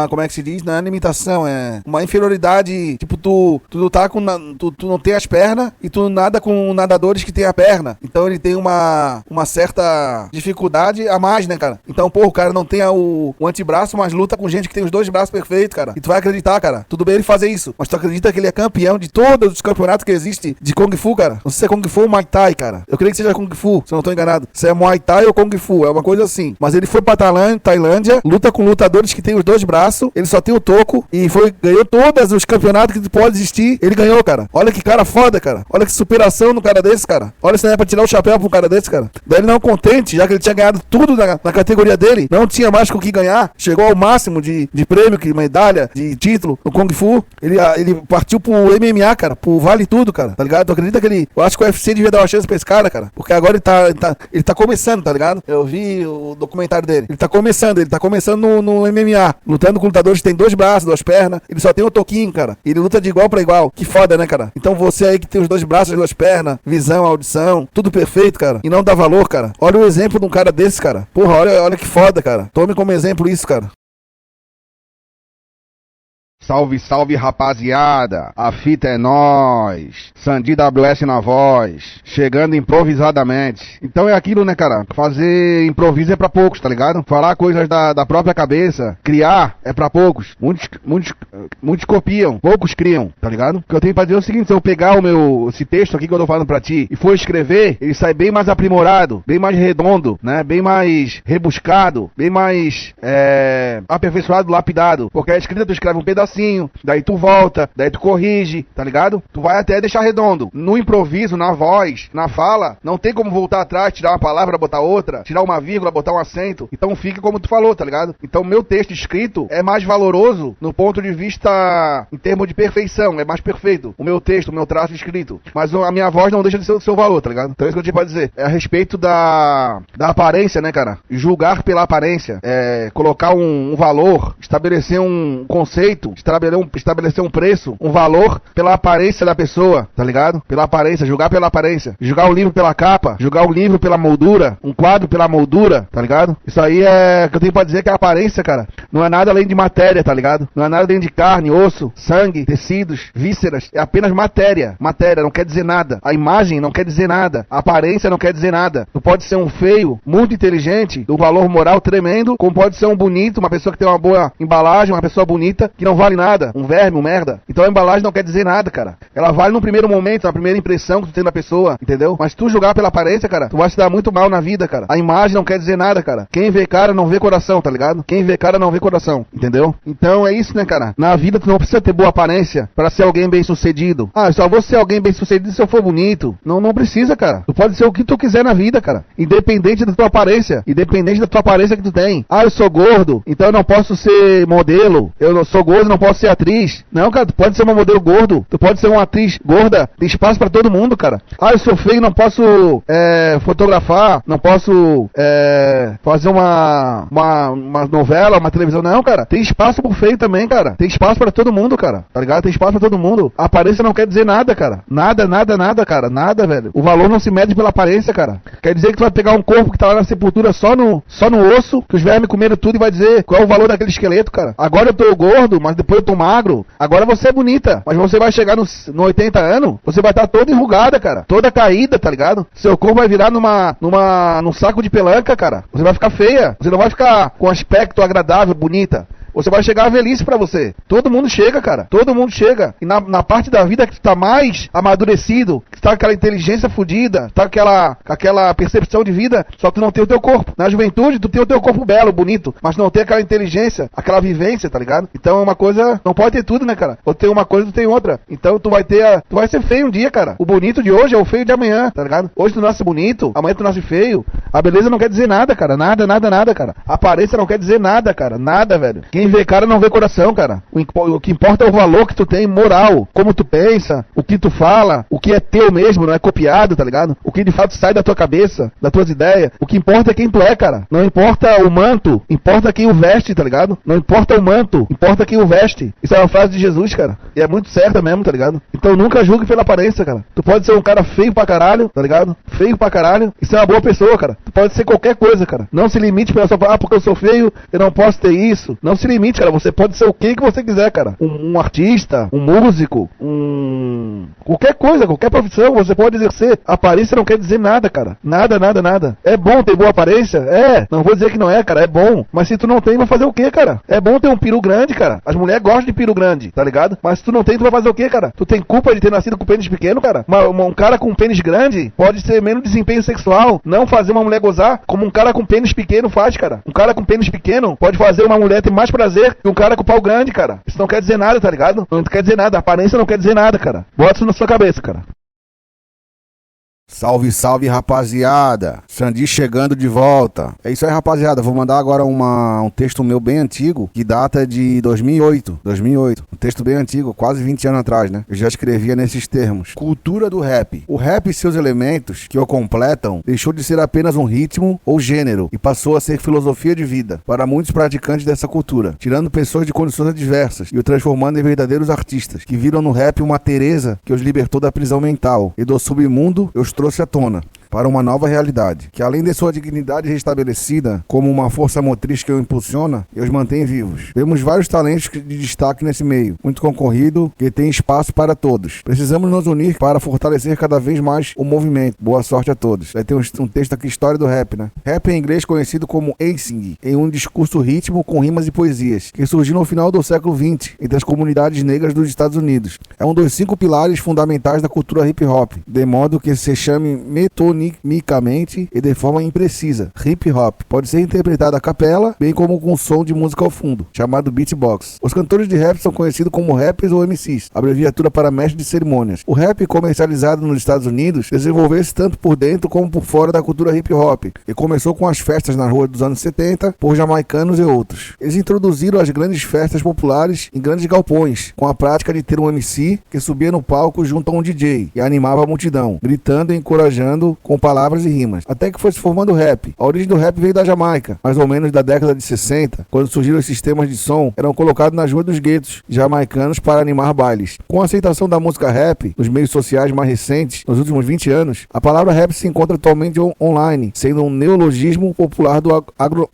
como é que se diz? Não é limitação, é uma inferioridade, tipo, tu lutar com, tu não tem as pernas e tu nada com nadadores que tem a perna. Então ele tem uma certa dificuldade a mais, né, cara? Então, pô, o cara não tem o antebraço, mas luta com gente que tem os dois braços perfeitos, cara. E tu vai acreditar, cara. Tudo bem ele fazer isso, mas tu acredita que ele é campeão de todos os campeonatos que existem de Kung Fu, cara? Não sei se é Kung Fu ou Muay Thai, cara. Eu creio que seja Kung Fu, se eu não tô enganado. Se é Muay Thai ou Kung Fu, é uma coisa assim. Mas ele foi pra Tailândia, luta com lutadores que tem os dois braços, ele só tem o toco e ganhou todos os campeonatos que pode existir. Ele ganhou, cara. Olha que cara foda, cara. Olha que superação no cara desse, cara. Olha se não é pra tirar o chapéu pra um cara desse, cara. Daí ele não contente, já que ele tinha ganhado tudo na categoria dele, não tinha mais com o que ganhar, chegou ao máximo de prêmio, que medalha, de título no Kung Fu. Ele partiu pro MMA, cara, pro Vale Tudo, cara, tá ligado? Tu acredita que eu acho que o UFC devia dar uma chance pra esse cara, cara, porque agora ele tá começando, tá ligado? Eu vi o documentário dele. Ele tá começando no MMA, lutando com lutadores que tem 2 braços, 2 pernas, ele só tem um toquinho, cara. Ele luta de igual pra igual. Que foda, né, cara? Então você aí que tem os 2 braços, 2 pernas, visão, audição, tudo perfeito, cara, e não dá valor, cara. Olha o exemplo de um cara desse, cara. Porra, olha que foda, cara. Tome como exemplo isso, cara. Salve, salve, rapaziada, a fita é nós, Sandy WS na voz, chegando improvisadamente. Então é aquilo, né, cara, fazer improviso é pra poucos, tá ligado? Falar coisas da própria cabeça, criar é pra poucos. Muitos copiam, poucos criam, tá ligado? O que eu tenho pra dizer é o seguinte: se eu pegar esse texto aqui que eu tô falando pra ti e for escrever, ele sai bem mais aprimorado, bem mais redondo, né, bem mais rebuscado, bem mais aperfeiçoado, lapidado, porque a escrita tu escreve um pedacinho, daí tu volta, daí tu corrige, tá ligado? Tu vai até deixar redondo. No improviso, na voz, na fala, não tem como voltar atrás, tirar uma palavra, botar outra, tirar uma vírgula, botar um acento. Então fica como tu falou, tá ligado? Então meu texto escrito é mais valoroso no ponto de vista, em termos de perfeição, é mais perfeito. O meu texto, o meu traço escrito. Mas a minha voz não deixa de ser o seu valor, tá ligado? Então é isso que eu tinha pra dizer. É a respeito da aparência, né, cara? Julgar pela aparência. Colocar um valor, estabelecer um conceito, estabelecer um preço, um valor pela aparência da pessoa, tá ligado? Pela aparência, julgar pela aparência. Julgar o livro pela capa, julgar o livro pela moldura, um quadro pela moldura, tá ligado? Isso aí é que eu tenho pra dizer, que a aparência, cara, não é nada além de matéria, tá ligado? Não é nada além de carne, osso, sangue, tecidos, vísceras. É apenas matéria. Matéria não quer dizer nada. A imagem não quer dizer nada. A aparência não quer dizer nada. Tu pode ser um feio, muito inteligente, do valor moral tremendo, como pode ser um bonito, uma pessoa que tem uma boa embalagem, uma pessoa bonita, que não vale nada, um verme, um merda. Então a embalagem não quer dizer nada, cara. Ela vale no primeiro momento, na primeira impressão que tu tem da pessoa, entendeu? Mas tu julgar pela aparência, cara, tu vai se dar muito mal na vida, cara. A imagem não quer dizer nada, cara. Quem vê cara não vê coração, tá ligado? Quem vê cara não vê coração, entendeu? Então é isso, né, cara? Na vida tu não precisa ter boa aparência pra ser alguém bem sucedido. Ah, eu só vou ser alguém bem sucedido se eu for bonito. Não precisa, cara. Tu pode ser o que tu quiser na vida, cara. Independente da tua aparência. Independente da tua aparência que tu tem. Ah, eu sou gordo, então eu não posso ser modelo. Eu não sou gordo, não posso ser atriz. Não, cara, tu pode ser uma modelo gordo. Tu pode ser uma atriz gorda. Tem espaço pra todo mundo, cara. Ah, eu sou feio, não posso fotografar. Não posso fazer uma novela, uma televisão. Não, cara. Tem espaço pro feio também, cara. Tem espaço pra todo mundo, cara. Tá ligado? Tem espaço pra todo mundo. A aparência não quer dizer nada, cara. Nada, cara. Nada, velho. O valor não se mede pela aparência, cara. Quer dizer que tu vai pegar um corpo que tá lá na sepultura só no osso, que os vermes comeram tudo, e vai dizer qual é o valor daquele esqueleto, cara. Agora eu tô gordo, mas depois eu tô magro. Agora você é bonita. Mas você vai chegar no 80 anos, você vai estar toda enrugada, cara. Toda caída, tá ligado? Seu corpo vai virar num saco de pelanca, cara. Você vai ficar feia. Você não vai ficar com aspecto agradável, bonita. Você vai chegar à velhice pra você. Todo mundo chega, cara. Todo mundo chega. E na parte da vida que tu tá mais amadurecido, que tu tá com aquela inteligência fodida, tá com aquela percepção de vida, só que tu não tem o teu corpo. Na juventude, tu tem o teu corpo belo, bonito, mas não tem aquela inteligência, aquela vivência, tá ligado? Então é uma coisa, não pode ter tudo, né, cara? Ou tem uma coisa, tu tem outra. Então tu vai ser feio um dia, cara. O bonito de hoje é o feio de amanhã, tá ligado? Hoje tu nasce bonito, amanhã tu nasce feio. A beleza não quer dizer nada, cara. Nada, cara. A aparência não quer dizer nada, cara. Nada, velho. Quem vê cara não vê coração, cara. O que importa é o valor que tu tem moral, como tu pensa, o que tu fala, o que é teu mesmo, não é copiado, tá ligado? O que de fato sai da tua cabeça, das tuas ideias. O que importa é quem tu é, cara. Não importa o manto, importa quem o veste, tá ligado? Não importa o manto, importa quem o veste. Isso é uma frase de Jesus, cara. E é muito certa mesmo, tá ligado? Então nunca julgue pela aparência, cara. Tu pode ser um cara feio pra caralho, tá ligado? Feio pra caralho e ser uma boa pessoa, cara. Tu pode ser qualquer coisa, cara. Não se limite pela sua... Ah, porque eu sou feio, eu não posso ter isso. Não se limite, cara. Você pode ser o que você quiser, cara. Um artista, um músico, qualquer coisa, qualquer profissão, você pode exercer. Aparência não quer dizer nada, cara. Nada. É bom ter boa aparência? É. Não vou dizer que não é, cara. É bom. Mas se tu não tem, vai fazer o quê, cara? É bom ter um peru grande, cara. As mulheres gostam de peru grande, tá ligado? Mas se tu não tem, tu vai fazer o quê, cara? Tu tem culpa de ter nascido com pênis pequeno, cara? Um cara com pênis grande pode ter menos desempenho sexual, não fazer uma mulher gozar como um cara com pênis pequeno faz, cara. Um cara com pênis pequeno pode fazer uma mulher ter mais prazer prazer de um cara com pau grande, cara. Isso não quer dizer nada, tá ligado? Não quer dizer nada, a aparência não quer dizer nada, cara. Bota isso na sua cabeça, cara. Salve, salve, rapaziada. Xandi chegando de volta. É isso aí, rapaziada. Vou mandar agora um texto meu bem antigo, que data de 2008. Um texto bem antigo, quase 20 anos atrás, né? Eu já escrevia nesses termos. Cultura do rap. O rap e seus elementos que o completam deixou de ser apenas um ritmo ou gênero e passou a ser filosofia de vida para muitos praticantes dessa cultura, tirando pessoas de condições adversas e o transformando em verdadeiros artistas, que viram no rap uma Teresa que os libertou da prisão mental e do submundo os trouxe à tona para uma nova realidade, que além de sua dignidade restabelecida como uma força motriz que o impulsiona e os mantém vivos. Temos vários talentos de destaque nesse meio, muito concorrido, que tem espaço para todos. Precisamos nos unir para fortalecer cada vez mais o movimento. Boa sorte a todos. Vai ter um texto aqui, história do rap, né? Rap em inglês conhecido como acing, em um discurso ritmo com rimas e poesias, que surgiu no final do século XX entre as comunidades negras dos Estados Unidos. É um dos 5 pilares fundamentais da cultura hip hop, de modo que se chame metonicamente e de forma imprecisa. Hip hop pode ser interpretado a capela, bem como com som de música ao fundo, chamado beatbox. Os cantores de rap são conhecidos como rappers ou MCs, abreviatura para mestre de cerimônias. O rap comercializado nos Estados Unidos desenvolveu-se tanto por dentro como por fora da cultura hip hop e começou com as festas na rua dos anos 70 por jamaicanos e outros. Eles introduziram as grandes festas populares em grandes galpões, com a prática de ter um MC que subia no palco junto a um DJ e animava a multidão, gritando e encorajando com palavras e rimas, até que foi se formando o rap. A origem do rap veio da Jamaica, mais ou menos da década de 60, quando surgiram os sistemas de som, eram colocados nas ruas dos guetos jamaicanos para animar bailes. Com a aceitação da música rap nos meios sociais mais recentes, nos últimos 20 anos, a palavra rap se encontra atualmente online, sendo um neologismo popular do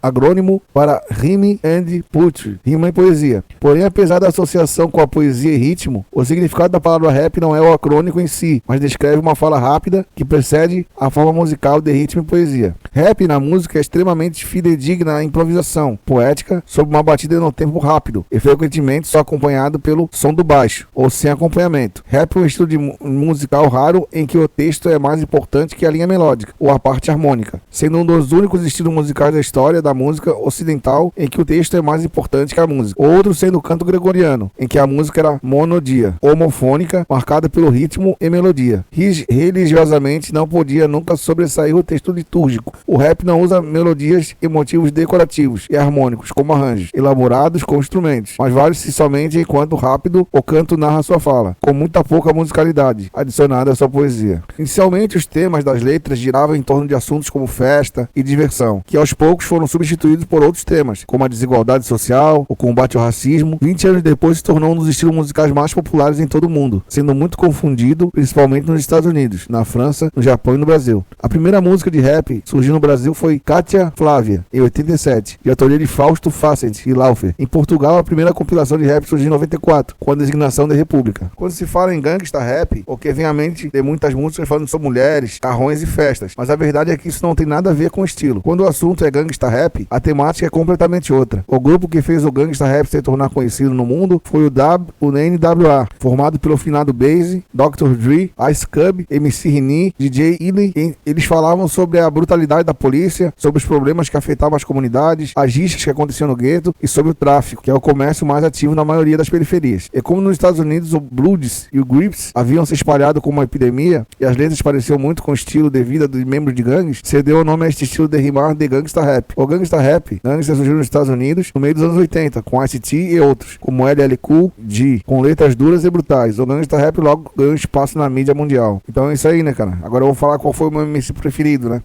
agrônimo para rhyme and poetry, rima e poesia. Porém, apesar da associação com a poesia e ritmo, o significado da palavra rap não é o acrônico em si, mas descreve uma fala rápida que precede a forma musical de ritmo e poesia. Rap na música é extremamente fidedigna à improvisação poética sobre uma batida no tempo rápido e frequentemente só acompanhado pelo som do baixo ou sem acompanhamento. Rap é um estilo de musical raro em que o texto é mais importante que a linha melódica ou a parte harmônica, sendo um dos únicos estilos musicais da história da música ocidental em que o texto é mais importante que a música. Outro sendo o canto gregoriano, em que a música era monodia, homofônica, marcada pelo ritmo e melodia. Religiosamente não podia nunca sobressair o texto litúrgico. O rap não usa melodias e motivos decorativos e harmônicos como arranjos elaborados com instrumentos, mas vale-se somente enquanto rápido o canto narra sua fala, com muita pouca musicalidade adicionada à sua poesia. Inicialmente os temas das letras giravam em torno de assuntos como festa e diversão, que aos poucos foram substituídos por outros temas, como a desigualdade social, o combate ao racismo. 20 anos depois se tornou um dos estilos musicais mais populares em todo o mundo, sendo muito confundido, principalmente nos Estados Unidos, na França, no Japão e no Brasil. A primeira música de rap surgiu no Brasil foi Cátia Flávia, em 87, de autoria de Fausto Facent e Laufer. Em Portugal, a primeira compilação de rap surgiu em 94, com a designação de República. Quando se fala em gangsta rap, o que vem à mente de muitas músicas falando sobre mulheres, carrões e festas, mas a verdade é que isso não tem nada a ver com o estilo. Quando o assunto é gangsta rap, a temática é completamente outra. O grupo que fez o gangsta rap se tornar conhecido no mundo foi o NWA, formado pelo finado Baze, Dr. Dre, Ice Cube, MC Rini, DJ Illy. Eles falavam sobre a brutalidade da polícia, sobre os problemas que afetavam as comunidades, as rixas que aconteciam no gueto e sobre o tráfico, que é o comércio mais ativo na maioria das periferias. E como nos Estados Unidos o Bloods e o Crips haviam se espalhado como uma epidemia e as letras pareciam muito com o estilo de vida dos membros de gangues, se deu o nome a este estilo de rimar de gangsta rap. O gangsta rap, gangsta surgiu nos Estados Unidos no meio dos anos 80, com Ice-T e outros, como LL Cool G, com letras duras e brutais. O gangsta rap logo ganhou espaço na mídia mundial. Então é isso aí, né, cara? Agora eu vou falar qual foi o meu MC preferido, né?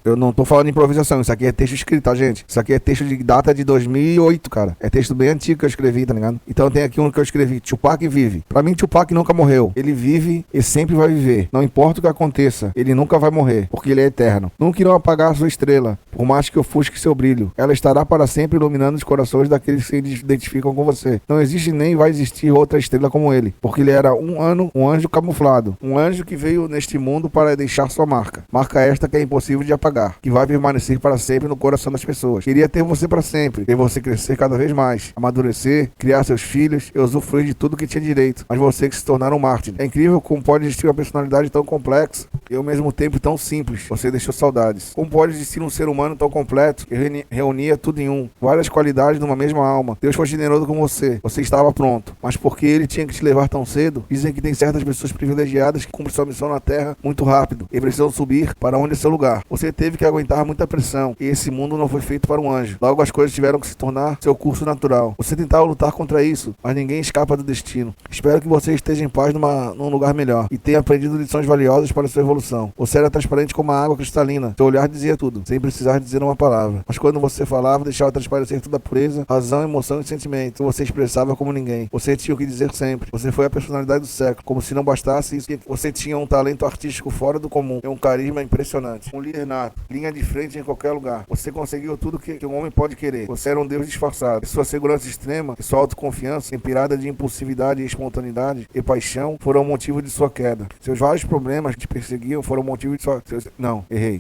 Eu não tô falando improvisação, isso aqui é texto escrito, tá, gente? Isso aqui é texto de data de 2008, cara. É texto bem antigo que eu escrevi, tá ligado? Então tem aqui um que eu escrevi, Tupac vive. Pra mim, Tupac nunca morreu. Ele vive e sempre vai viver. Não importa o que aconteça, ele nunca vai morrer, porque ele é eterno. Nunca irão apagar a sua estrela, por mais que ofusque seu brilho. Ela estará para sempre iluminando os corações daqueles que se identificam com você. Não existe nem vai existir outra estrela como ele, porque ele era um anjo camuflado. Um anjo que veio neste mundo para deixar sua marca. marca. Marca esta que é impossível de apagar, que vai permanecer para sempre no coração das pessoas. Queria ter você para sempre, ver você crescer cada vez mais, amadurecer, criar seus filhos e usufruir de tudo que tinha direito. Mas você que se tornaram um mártir. É incrível como pode existir uma personalidade tão complexa e ao mesmo tempo tão simples. Você deixou saudades. Como pode existir um ser humano tão completo que reunia tudo em um, várias qualidades numa mesma alma. Deus foi generoso com você. Você estava pronto. Mas porque ele tinha que te levar tão cedo? Dizem que tem certas pessoas privilegiadas que cumprem sua missão na Terra muito rápido e precisam subir para onde é seu lugar. Você teve que aguentar muita pressão e esse mundo não foi feito para um anjo. Logo as coisas tiveram que se tornar seu curso natural. Você tentava lutar contra isso, mas ninguém escapa do destino. Espero que você esteja em paz num lugar melhor e tenha aprendido lições valiosas para sua evolução. Você era transparente como a água cristalina. Seu olhar dizia tudo, sem precisar dizer uma palavra. Mas quando você falava, deixava transparecer toda a pureza, razão, emoção e sentimento. Você expressava como ninguém. Você tinha o que dizer sempre. Você foi a personalidade do século. Como se não bastasse isso, você tinha um talento artístico fora do comum e um carisma impressionante. Um líder nato, linha de frente em qualquer lugar. Você conseguiu tudo que um homem pode querer. Você era um deus disfarçado. E sua segurança extrema e sua autoconfiança, inspirada de impulsividade e espontaneidade e paixão, foram o motivo de sua queda. Seus vários problemas que te perseguiam foram o motivo de sua...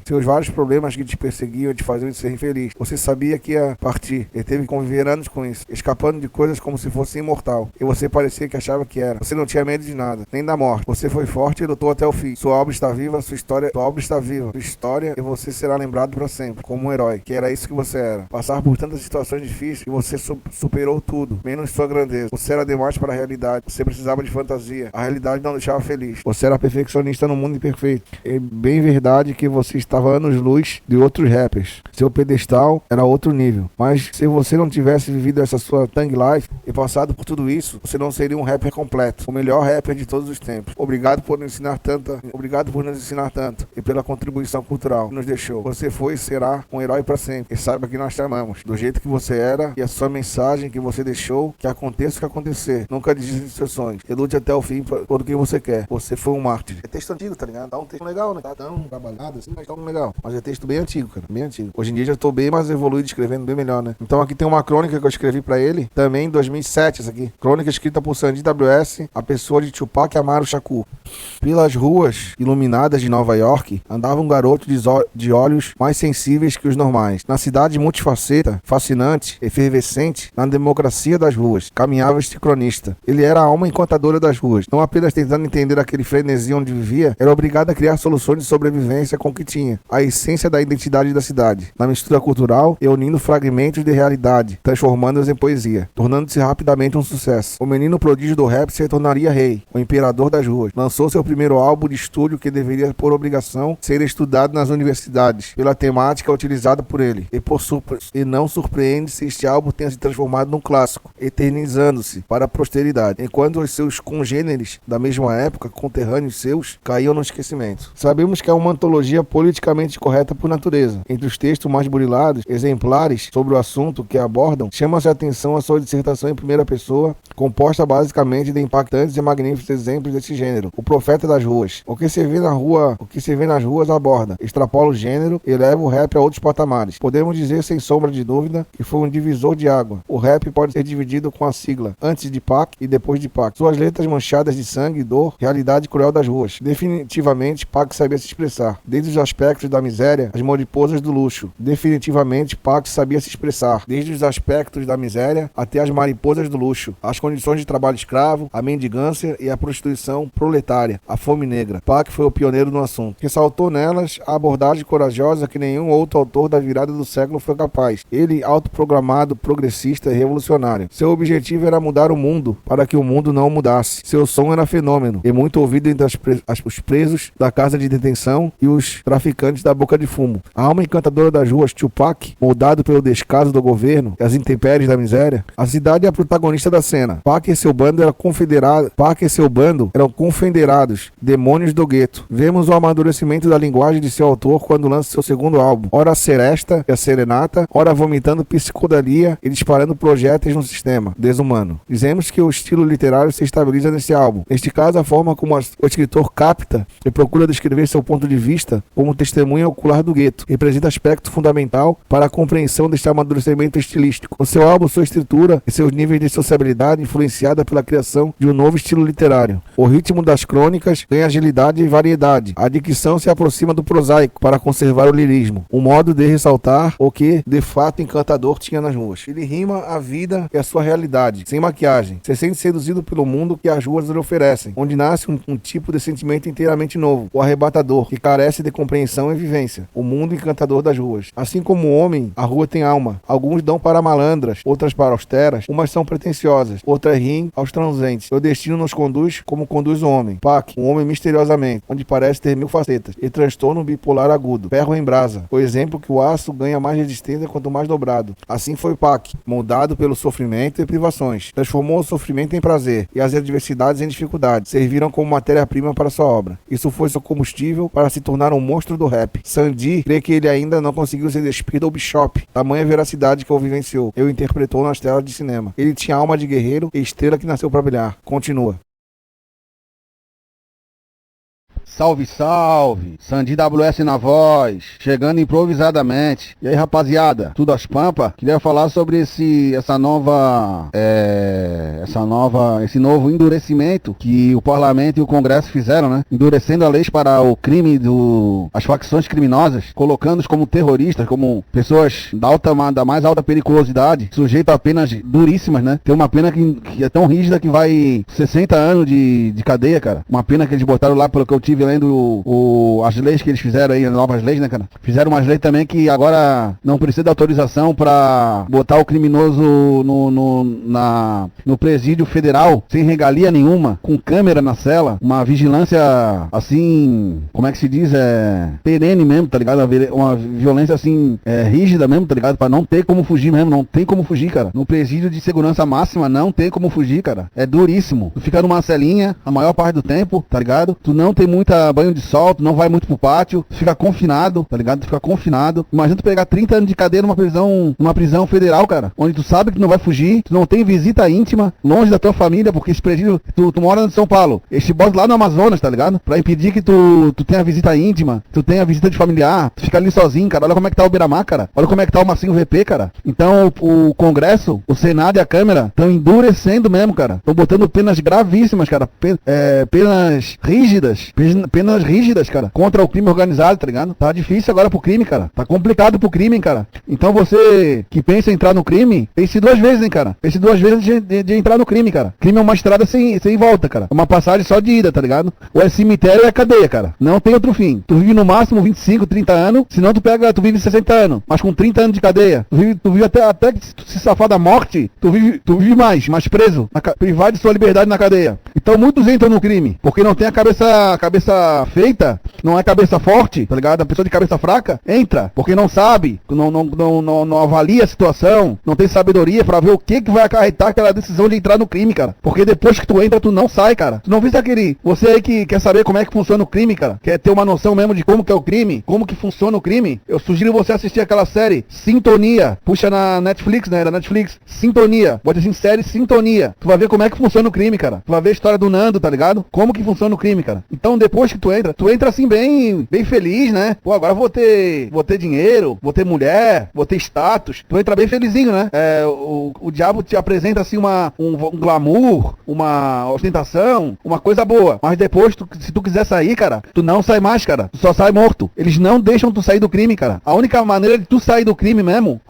Seus vários problemas que te perseguiam e te faziam ser infeliz. Você sabia que ia partir e teve que conviver anos com isso, escapando de coisas como se fosse imortal. E você parecia que achava que era. Você não tinha medo de nada, nem da morte. Você foi forte e lutou até o fim. Sua obra está viva, sua obra está viva. Sua história, e você será lembrado para sempre, como um herói, que era isso que você era. Passar por tantas situações difíceis e você superou tudo, menos sua grandeza. Você era demais para a realidade. Você precisava de fantasia. A realidade não deixava feliz. Você era perfeccionista no mundo imperfeito. É bem verdade que você estava anos-luz de outros rappers. Seu pedestal era outro nível. Mas se você não tivesse vivido essa sua Thug Life e passado por tudo isso, você não seria um rapper completo. O melhor rapper de todos os tempos. Obrigado por nos ensinar tanto e pela contribuição cultural que nos deixou. Você foi e será um herói para sempre. E saiba que nós te amamos. Do jeito que você era e a sua mensagem que você deixou, que aconteça o que acontecer. Nunca desista de seus sonhos. E lute até o fim por o que você quer. Você foi um mártir. É texto antigo, tá ligado? Tá um texto legal, né? Tá tão trabalhado assim, mas tá um legal. Mas é texto bem antigo, cara. Bem antigo. Hoje em dia já tô bem mais evoluído, escrevendo bem melhor, né? Então aqui tem uma crônica que eu escrevi pra ele, também em 2007, essa aqui. Crônica escrita por Sandy WS, a pessoa de Tupac Amaru Shakur. Pelas ruas iluminadas de Nova York, andava um garoto de olhos mais sensíveis que os normais. Na cidade multifaceta, fascinante, efervescente, na democracia das ruas, caminhava este cronista. Ele era a alma encantadora das ruas. Não apenas tentando entender aquele frenesi onde vivia, era obrigado a criar soluções de sobrevivência com o que tinha. A essência da identidade da cidade. Na mistura cultural e unindo fragmentos de realidade, transformando-os em poesia, tornando-se rapidamente um sucesso. O menino prodígio do rap se tornaria rei, o imperador das ruas. Lançou seu primeiro álbum de estúdio que deveria, por obrigação, ser estudado nas universidades, pela temática utilizada por ele. E não surpreende se este álbum tenha se transformado num clássico, eternizando-se para a posteridade, enquanto os seus congêneres da mesma época, conterrâneos seus, caíam no esquecimento. Sabemos que é uma antologia politicamente correta por natureza. Entre os textos mais burilados, exemplares sobre o assunto que abordam, chama-se a atenção a sua dissertação em primeira pessoa, composta basicamente de impactantes e magníficos exemplos desse gênero. O profeta das ruas. O que se vê nas ruas aborda, extrapola o gênero e leva o rap a outros patamares. Podemos dizer sem sombra de dúvida que foi um divisor de água. O rap pode ser dividido com a sigla antes de Pac e depois de Pac. Suas letras manchadas de sangue, dor, realidade cruel das ruas. Definitivamente Pac sabia se expressar. Desde os aspectos da miséria, as mariposas do luxo. Definitivamente Pac sabia se expressar. Desde os aspectos da miséria até as mariposas do luxo. As condições de trabalho escravo, a mendigância e a prostituição proletária, a fome negra. Pac foi o pioneiro no assunto. Ressaltou nelas a abordagem corajosa que nenhum outro autor da virada do século foi capaz. Ele, autoprogramado, progressista e revolucionário. Seu objetivo era mudar o mundo para que o mundo não o mudasse. Seu som era fenômeno e muito ouvido entre os presos da casa de detenção e os traficantes da boca de fumo. A alma encantadora das ruas, Tupac, moldado pelo descaso do governo e as intempéries da miséria, a cidade é a protagonista da cena. Pac e seu bando eram confederados, demônios do gueto. Vemos o amadurecimento da linguagem de seu autor quando lança seu segundo álbum, ora a seresta e a serenata, ora vomitando psicodelia e disparando projéteis no sistema desumano. Dizemos que o estilo literário se estabiliza nesse álbum. Neste caso, a forma como o escritor capta e procura descrever seu ponto de vista como testemunha ocular do gueto representa aspecto fundamental para a compreensão deste amadurecimento estilístico. No seu álbum, sua estrutura e seus níveis níveis de sociabilidade influenciada pela criação de um novo estilo literário. O ritmo das crônicas ganha agilidade e variedade. A dicção se aproxima do prosaico para conservar o lirismo, um modo de ressaltar o que, de fato, encantador tinha nas ruas. Ele rima a vida e a sua realidade, sem maquiagem. Se sente seduzido pelo mundo que as ruas lhe oferecem, onde nasce um tipo de sentimento inteiramente novo, o arrebatador, que carece de compreensão e vivência, o mundo encantador das ruas. Assim como o homem, a rua tem alma. Alguns dão para malandras, outras para austeras, umas são pretensiosas, outras riem aos transeuntes. O destino nos conduz como conduz o homem. Pac, um homem misteriosamente, onde parece ter 1000 facetas, e transtorno bipolar agudo, ferro em brasa. O exemplo que o aço ganha mais resistência quanto mais dobrado. Assim foi Pac, moldado pelo sofrimento e privações. Transformou o sofrimento em prazer, e as adversidades em dificuldades. Serviram como matéria-prima para sua obra. Isso foi seu combustível para se tornar um monstro do rap. Sandy crê que ele ainda não conseguiu se despir do Bishop, tamanha veracidade que o vivenciou. Ele interpretou nas telas de cinema. Ele tinha alma de guerreiro e estrela que nasceu para brilhar. Continua. Salve, salve! Sandy WS na voz, chegando improvisadamente. E aí, rapaziada, tudo às pampas? Queria falar sobre esse novo endurecimento que o Parlamento e o Congresso fizeram, né? Endurecendo a lei para o crime as facções criminosas, colocando-os como terroristas, como pessoas da mais alta periculosidade, sujeitos a penas duríssimas, né? Tem uma pena que é tão rígida que vai 60 anos de cadeia, cara. Uma pena que eles botaram lá, pelo que eu tive lendo as leis que eles fizeram aí, as novas leis, né, cara? Fizeram umas leis também que agora não precisa de autorização pra botar o criminoso no presídio federal, sem regalia nenhuma, com câmera na cela, uma vigilância assim, como é que se diz? Perene mesmo, tá ligado? Uma violência assim, rígida mesmo, tá ligado? Pra não ter como fugir mesmo, não tem como fugir, cara. No presídio de segurança máxima não tem como fugir, cara. É duríssimo. Tu fica numa celinha a maior parte do tempo, tá ligado? Tu não tem muita banho de sol, tu não vai muito pro pátio, tu fica confinado, tá ligado? Tu fica confinado. Imagina tu pegar 30 anos de cadeia numa prisão federal, cara, onde tu sabe que tu não vai fugir, tu não tem visita íntima, longe da tua família, porque esse presídio, tu mora em São Paulo, eles te botam lá no Amazonas, tá ligado? Pra impedir que tu tenha visita íntima, tu tenha visita de familiar, tu fica ali sozinho, cara. Olha como é que tá o Beira-Mar, cara. Olha como é que tá o Massinho VP, cara. Então o Congresso, o Senado e a Câmara estão endurecendo mesmo, cara. Estão botando penas gravíssimas, cara. Penas rígidas, cara, contra o crime organizado, tá ligado? Tá difícil agora pro crime, cara. Tá complicado pro crime, cara. Então você que pensa em entrar no crime, pense 2 vezes, hein, cara. Pense 2 vezes de entrar no crime, cara. Crime é uma estrada sem volta, cara. É uma passagem só de ida, tá ligado? Ou é cemitério ou é cadeia, cara. Não tem outro fim. Tu vive no máximo 25, 30 anos, senão tu vive 60 anos. Mas com 30 anos de cadeia, tu vive até que se safar da morte, tu vive mais preso, privado de sua liberdade na cadeia. Então muitos entram no crime, porque não tem a cabeça feita, não é cabeça forte, tá ligado? A pessoa de cabeça fraca entra, porque não sabe, não avalia a situação, não tem sabedoria pra ver o que vai acarretar aquela decisão de entrar no crime, cara. Porque depois que tu entra, tu não sai, cara. Tu não viste você aí que quer saber como é que funciona o crime, cara, quer ter uma noção mesmo de como que é o crime, como que funciona o crime, eu sugiro você assistir aquela série Sintonia, puxa na Netflix, né, da Netflix, Sintonia, bota assim, série Sintonia, tu vai ver como é que funciona o crime, cara. Tu vai ver a história do Nando, tá ligado? Como que funciona o crime, cara. Então depois que tu entra assim bem feliz, né? Pô, agora vou ter dinheiro, vou ter mulher, vou ter status. Tu entra bem felizinho, né? O diabo te apresenta assim um glamour, uma ostentação, uma coisa boa. Mas depois, se tu quiser sair, cara, tu não sai mais, cara. Tu só sai morto. Eles não deixam tu sair do crime, cara. A única maneira de tu sair do crime mesmo,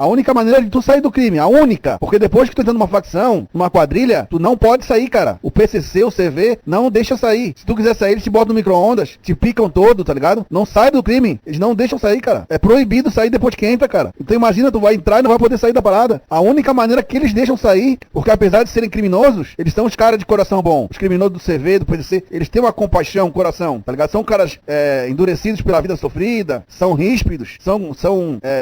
porque depois que tu entra numa facção, numa quadrilha, tu não pode sair, cara. O PCC, o CV, não deixa sair. Se tu quiser sair, eles te botam no micro-ondas, te picam todo, tá ligado? Não sai do crime. Eles não deixam sair, cara. É proibido sair depois que entra, cara. Então imagina, tu vai entrar e não vai poder sair da parada. A única maneira que eles deixam sair, porque apesar de serem criminosos, eles são os caras de coração bom. Os criminosos do CV, do PCC, eles têm uma compaixão, coração, tá ligado? São caras endurecidos pela vida sofrida, são ríspidos, são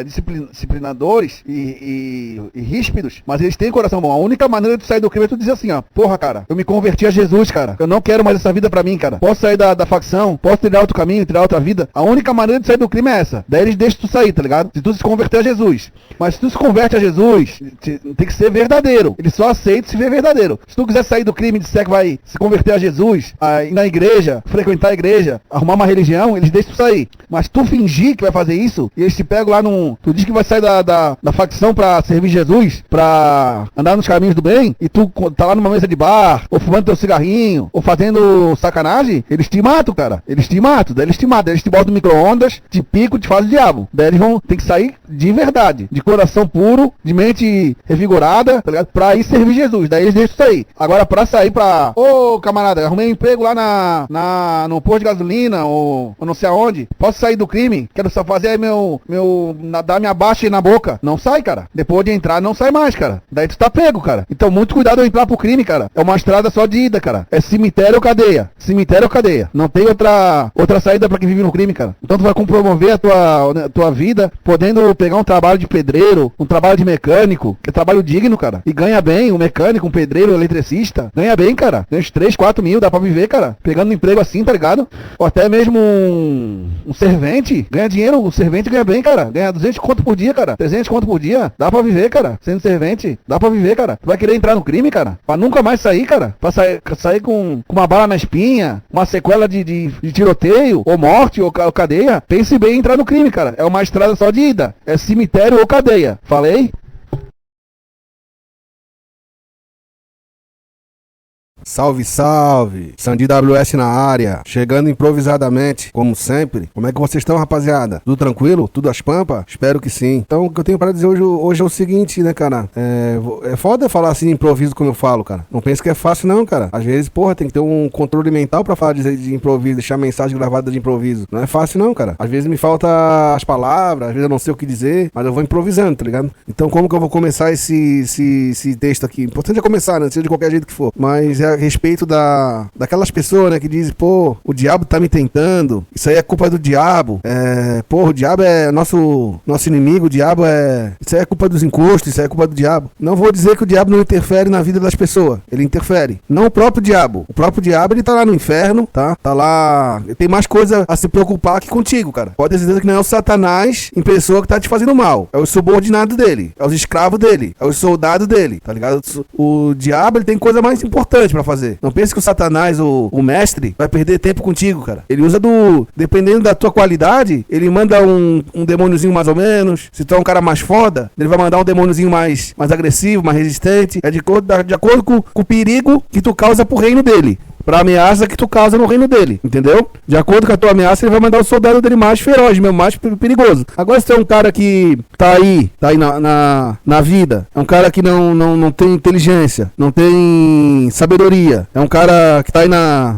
disciplinadores e ríspidos, mas eles têm coração bom. A única maneira de tu sair do crime é tu dizer assim, ó, porra, cara, eu me converti a Jesus, cara. Eu não quero mais essa vida pra mim, cara. Posso sair da facção, posso trilhar outro caminho, caminho, tirar outra vida, a única maneira de sair do crime é essa. Daí eles deixam tu sair, tá ligado? Se tu se converter a Jesus. Mas se tu se converte a Jesus, tem que ser verdadeiro. Ele só aceita se ver verdadeiro. Se tu quiser sair do crime e disser que vai se converter a Jesus, ir na igreja, frequentar a igreja, arrumar uma religião, eles deixam tu sair. Mas tu fingir que vai fazer isso, e eles te pegam lá num... Tu diz que vai sair da facção pra servir Jesus, pra andar nos caminhos do bem, e tu tá lá numa mesa de bar, ou fumando teu cigarrinho, ou fazendo sacanagem, eles te matam, cara. Eles te matam, daí eles te matam. Daí eles te botam no micro-ondas, te picam, te fazem o diabo. Daí eles vão ter que sair de verdade, de coração puro, de mente revigorada, tá ligado? Pra ir servir Jesus. Daí eles deixam sair. Agora pra sair pra... Ô, camarada, arrumei um emprego lá no posto de gasolina, ou não sei aonde. Posso sair do crime? Quero só fazer aí dar minha baixa aí na boca. Não sai, cara. Depois de entrar, não sai mais, cara. Daí tu tá pego, cara. Então, muito cuidado ao entrar pro crime, cara. É uma estrada só de ida, cara. É cemitério ou cadeia. Cemitério ou cadeia. Não tem outra saída pra quem vive no crime, cara. Então tu vai compromover a tua vida, podendo pegar um trabalho de pedreiro, um trabalho de mecânico, que é trabalho digno, cara. E ganha bem, um mecânico, um pedreiro, um eletricista. Ganha bem, cara. Ganha uns 3, 4 mil, dá pra viver, cara. Pegando um emprego assim, tá ligado? Ou até mesmo um servente. Ganha dinheiro, o servente ganha bem, cara. Ganha 200 conto por dia, cara. 300 conto por dia. Dá pra viver, cara. Sendo servente, dá pra viver, cara. Tu vai querer entrar no crime, cara? Pra nunca mais sair, cara? Pra sair com uma bala na espinha, uma sequela de tiroteio, ou morte, ou cadeia. Pense bem em entrar no crime, cara. É uma estrada só de ida. É cemitério ou cadeia. Falei? Salve, salve! Sandy WS na área, chegando improvisadamente, como sempre. Como é que vocês estão, rapaziada? Tudo tranquilo? Tudo às pampas? Espero que sim. Então, o que eu tenho para dizer hoje é o seguinte, né, cara? É foda falar assim de improviso como eu falo, cara. Não pense que é fácil, não, cara. Às vezes, porra, tem que ter um controle mental pra falar de improviso, deixar mensagem gravada de improviso. Não é fácil, não, cara. Às vezes me falta as palavras, às vezes eu não sei o que dizer, mas eu vou improvisando, tá ligado? Então, como que eu vou começar esse texto aqui? Importante é começar, né? Seja de qualquer jeito que for. Mas a respeito daquelas pessoas, né, que dizem, pô, o diabo tá me tentando, isso aí é culpa do diabo, o diabo é nosso inimigo, o diabo isso aí é culpa dos encostos, isso aí é culpa do diabo. Não vou dizer que o diabo não interfere na vida das pessoas, ele interfere. Não o próprio diabo, ele tá lá no inferno, tá lá, ele tem mais coisa a se preocupar que contigo, cara. Pode ter certeza que não é o Satanás em pessoa que tá te fazendo mal, é o subordinado dele, é os escravos dele, é os soldados dele, tá ligado? O diabo, ele tem coisa mais importante pra fazer. Não pense que o Satanás, o mestre, vai perder tempo contigo, cara. Ele usa dependendo da tua qualidade, ele manda um demôniozinho mais ou menos. Se tu é um cara mais foda, ele vai mandar um demôniozinho mais agressivo, mais resistente. É de acordo com o perigo que tu causa pro reino dele. Pra ameaça que tu causa no reino dele, entendeu? De acordo com a tua ameaça, ele vai mandar o soldado dele mais feroz, mesmo, mais perigoso. Agora, se tu é um cara que tá aí na vida, é um cara que não tem inteligência, não tem sabedoria, é um cara que tá aí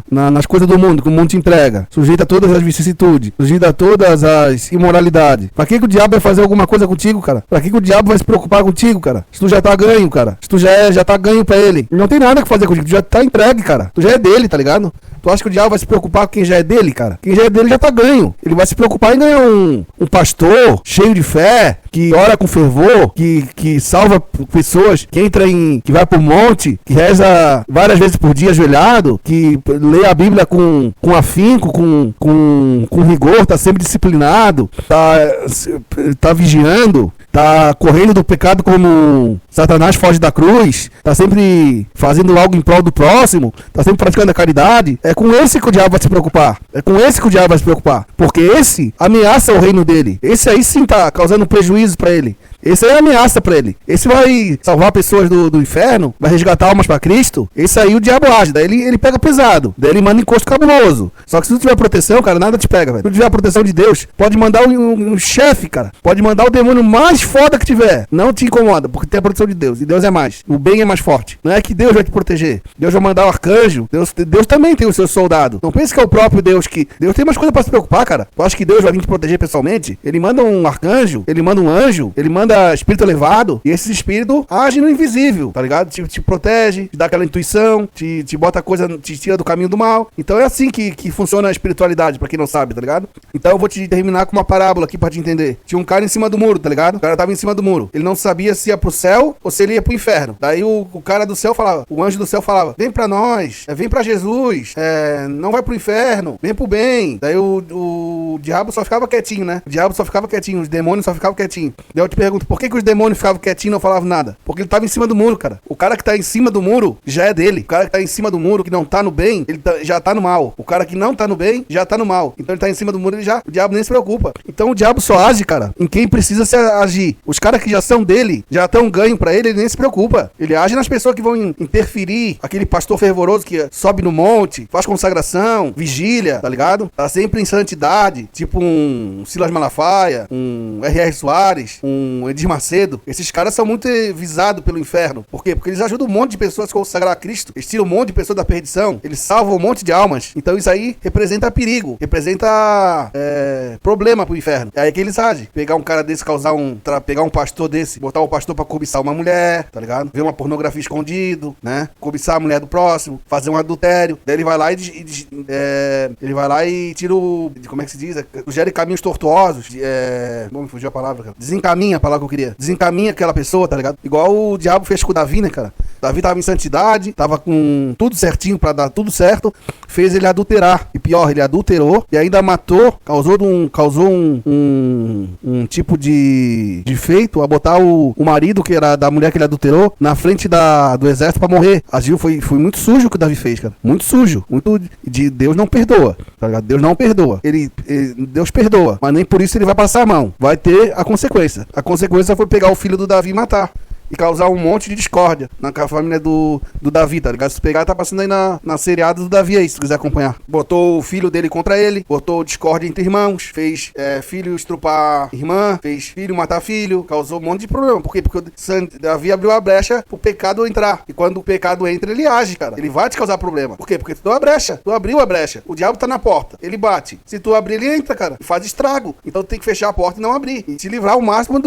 nas coisas do mundo, que o mundo te entrega, sujeito a todas as vicissitudes, sujeito a todas as imoralidades. Pra que o diabo vai fazer alguma coisa contigo, cara? Pra que o diabo vai se preocupar contigo, cara? Se tu já tá ganho, cara. Se tu já tá ganho pra ele. Não tem nada que fazer contigo, tu já tá entregue, cara. Tu já é dele, tá ligado? Tu acha que o diabo vai se preocupar com quem já é dele, cara? Quem já é dele já tá ganho. Ele vai se preocupar em ganhar um pastor cheio de fé, que ora com fervor, que salva pessoas, que vai pro monte, que reza várias vezes por dia ajoelhado, que lê a Bíblia com afinco, com rigor, tá sempre disciplinado, tá vigiando, tá correndo do pecado como Satanás foge da cruz, tá sempre fazendo algo em prol do próximo, tá sempre praticando a caridade. É com esse que o diabo vai se preocupar. Porque esse ameaça o reino dele. Esse aí sim tá causando prejuízo pra ele. Esse aí é ameaça pra ele. Esse vai salvar pessoas do inferno, vai resgatar almas pra Cristo. Esse aí o diabo age, daí ele pega pesado, daí ele manda encosto cabuloso. Só que se tu tiver proteção, cara, nada te pega, velho. Se tu tiver a proteção de Deus, pode mandar um chefe, cara. Pode mandar o demônio mais foda que tiver. Não te incomoda, porque tem a proteção de Deus. E Deus é mais. O bem é mais forte. Não é que Deus vai te proteger. Deus vai mandar o arcanjo. Deus também tem o seu soldado. Não pense que é o próprio Deus que... Deus tem mais coisa pra se preocupar, cara. Tu acha que Deus vai vir te proteger pessoalmente? Ele manda um arcanjo, ele manda um anjo, ele manda manda espírito elevado e esses espíritos agem no invisível, tá ligado? Te protege, te dá aquela intuição, te bota coisa, te tira do caminho do mal. Então é assim que funciona a espiritualidade, pra quem não sabe, tá ligado? Então eu vou te terminar com uma parábola aqui pra te entender. Tinha um cara em cima do muro, tá ligado? O cara tava em cima do muro. Ele não sabia se ia pro céu ou se ele ia pro inferno. Daí o cara do céu falava, o anjo do céu falava, vem pra nós, vem pra Jesus, não vai pro inferno, vem pro bem. Daí o diabo só ficava quietinho, né? O diabo só ficava quietinho, os demônios só ficavam quietinhos. Daí eu te pergunto, por que os demônios ficavam quietinhos e não falavam nada? Porque ele tava em cima do muro, cara. O cara que tá em cima do muro já é dele. O cara que tá em cima do muro, que não tá no bem, ele já tá no mal. O cara que não tá no bem, já tá no mal. Então ele tá em cima do muro, o diabo nem se preocupa. Então o diabo só age, cara, em quem precisa se agir. Os caras que já são dele, já estão ganho pra ele nem se preocupa. Ele age nas pessoas que vão interferir. Aquele pastor fervoroso que sobe no monte, faz consagração, vigília, tá ligado? Tá sempre em santidade, tipo um Silas Malafaia, um R.R. Soares, um Edir Macedo. Esses caras são muito visados pelo inferno. Por quê? Porque eles ajudam um monte de pessoas a consagrar a Cristo. Eles tiram um monte de pessoas da perdição. Eles salvam um monte de almas. Então isso aí representa perigo. Representa problema pro inferno. É aí que eles agem. Pegar um cara desse, pegar um pastor desse, botar o pastor pra cobiçar uma mulher, tá ligado? Ver uma pornografia escondido, né? Cobiçar a mulher do próximo, fazer um adultério. Daí ele vai lá e tira o... Como é que se diz? Sugere caminhos tortuosos. Não me fugiu a palavra, cara. Desencaminha a palavra que eu queria. Desencaminha aquela pessoa, tá ligado? Igual o diabo fez com o Davi, né, cara? Davi tava em santidade, tava com tudo certinho pra dar tudo certo, fez ele adulterar. E pior, ele adulterou e ainda matou, causou um tipo de feito a botar o marido, que era da mulher que ele adulterou, na frente do exército pra morrer. Agiu, foi muito sujo o que o Davi fez, cara. Muito sujo. Muito de Deus não perdoa, tá ligado? Deus não perdoa. Deus perdoa, mas nem por isso ele vai passar a mão. Vai ter a consequência. A consequência foi pegar o filho do Davi e matar. E causar um monte de discórdia na família do Davi, tá ligado? Se pegar, tá passando aí na seriada do Davi aí, se quiser acompanhar. Botou o filho dele contra ele, botou discórdia entre irmãos, fez filho estrupar irmã, fez filho matar filho, causou um monte de problema. Por quê? Porque o Davi abriu a brecha pro pecado entrar. E quando o pecado entra, ele age, cara. Ele vai te causar problema. Por quê? Porque tu deu a brecha, tu abriu a brecha. O diabo tá na porta, ele bate. Se tu abrir, ele entra, cara, e faz estrago. Então tu tem que fechar a porta e não abrir. E te livrar ao máximo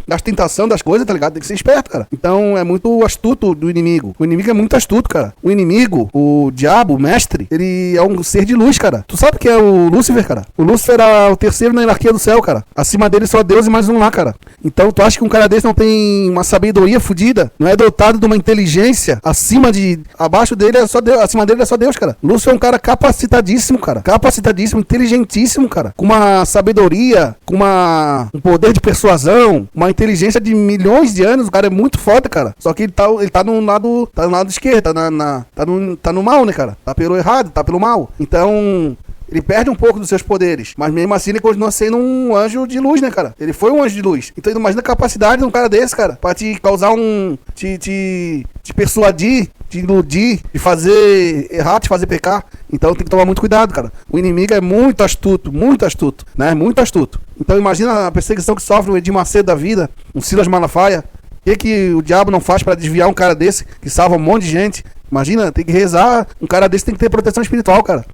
das tentações, das coisas, tá ligado? Tem que ser esperto, cara. Então é muito astuto do inimigo. O inimigo é muito astuto, cara. O inimigo, o diabo, o mestre, ele é um ser de luz, cara. Tu sabe que é o Lúcifer, cara? O Lúcifer é o terceiro na hierarquia do céu, cara. Acima dele só Deus e mais um lá, cara. Então tu acha que um cara desse não tem uma sabedoria fodida? Não é dotado de uma inteligência abaixo dele é só Deus, acima dele é só Deus, cara. Lúcifer é um cara capacitadíssimo, cara. Capacitadíssimo, inteligentíssimo, cara. Com uma sabedoria, com um poder de persuasão, uma inteligência de milhões de anos. O cara é muito foda, cara. Só que ele tá no lado esquerdo, tá no mal, né, cara? Tá pelo errado, tá pelo mal. Então, ele perde um pouco dos seus poderes, mas mesmo assim ele continua sendo um anjo de luz, né, cara? Ele foi um anjo de luz. Então, imagina a capacidade de um cara desse, cara, pra te causar te persuadir, te iludir, te fazer errar, te fazer pecar. Então tem que tomar muito cuidado, cara. O inimigo é muito astuto, né? Muito astuto. Então imagina a perseguição que sofre o Edir Macedo da vida, um Silas Malafaia. O que o diabo não faz pra desviar um cara desse, que salva um monte de gente? Imagina, tem que rezar. Um cara desse tem que ter proteção espiritual, cara.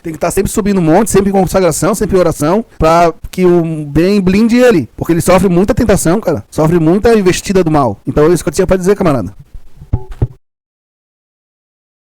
Tem que estar sempre subindo um monte, sempre em consagração, sempre em oração, pra que o bem blinde ele. Porque ele sofre muita tentação, cara. Sofre muita investida do mal. Então é isso que eu tinha pra dizer, camarada.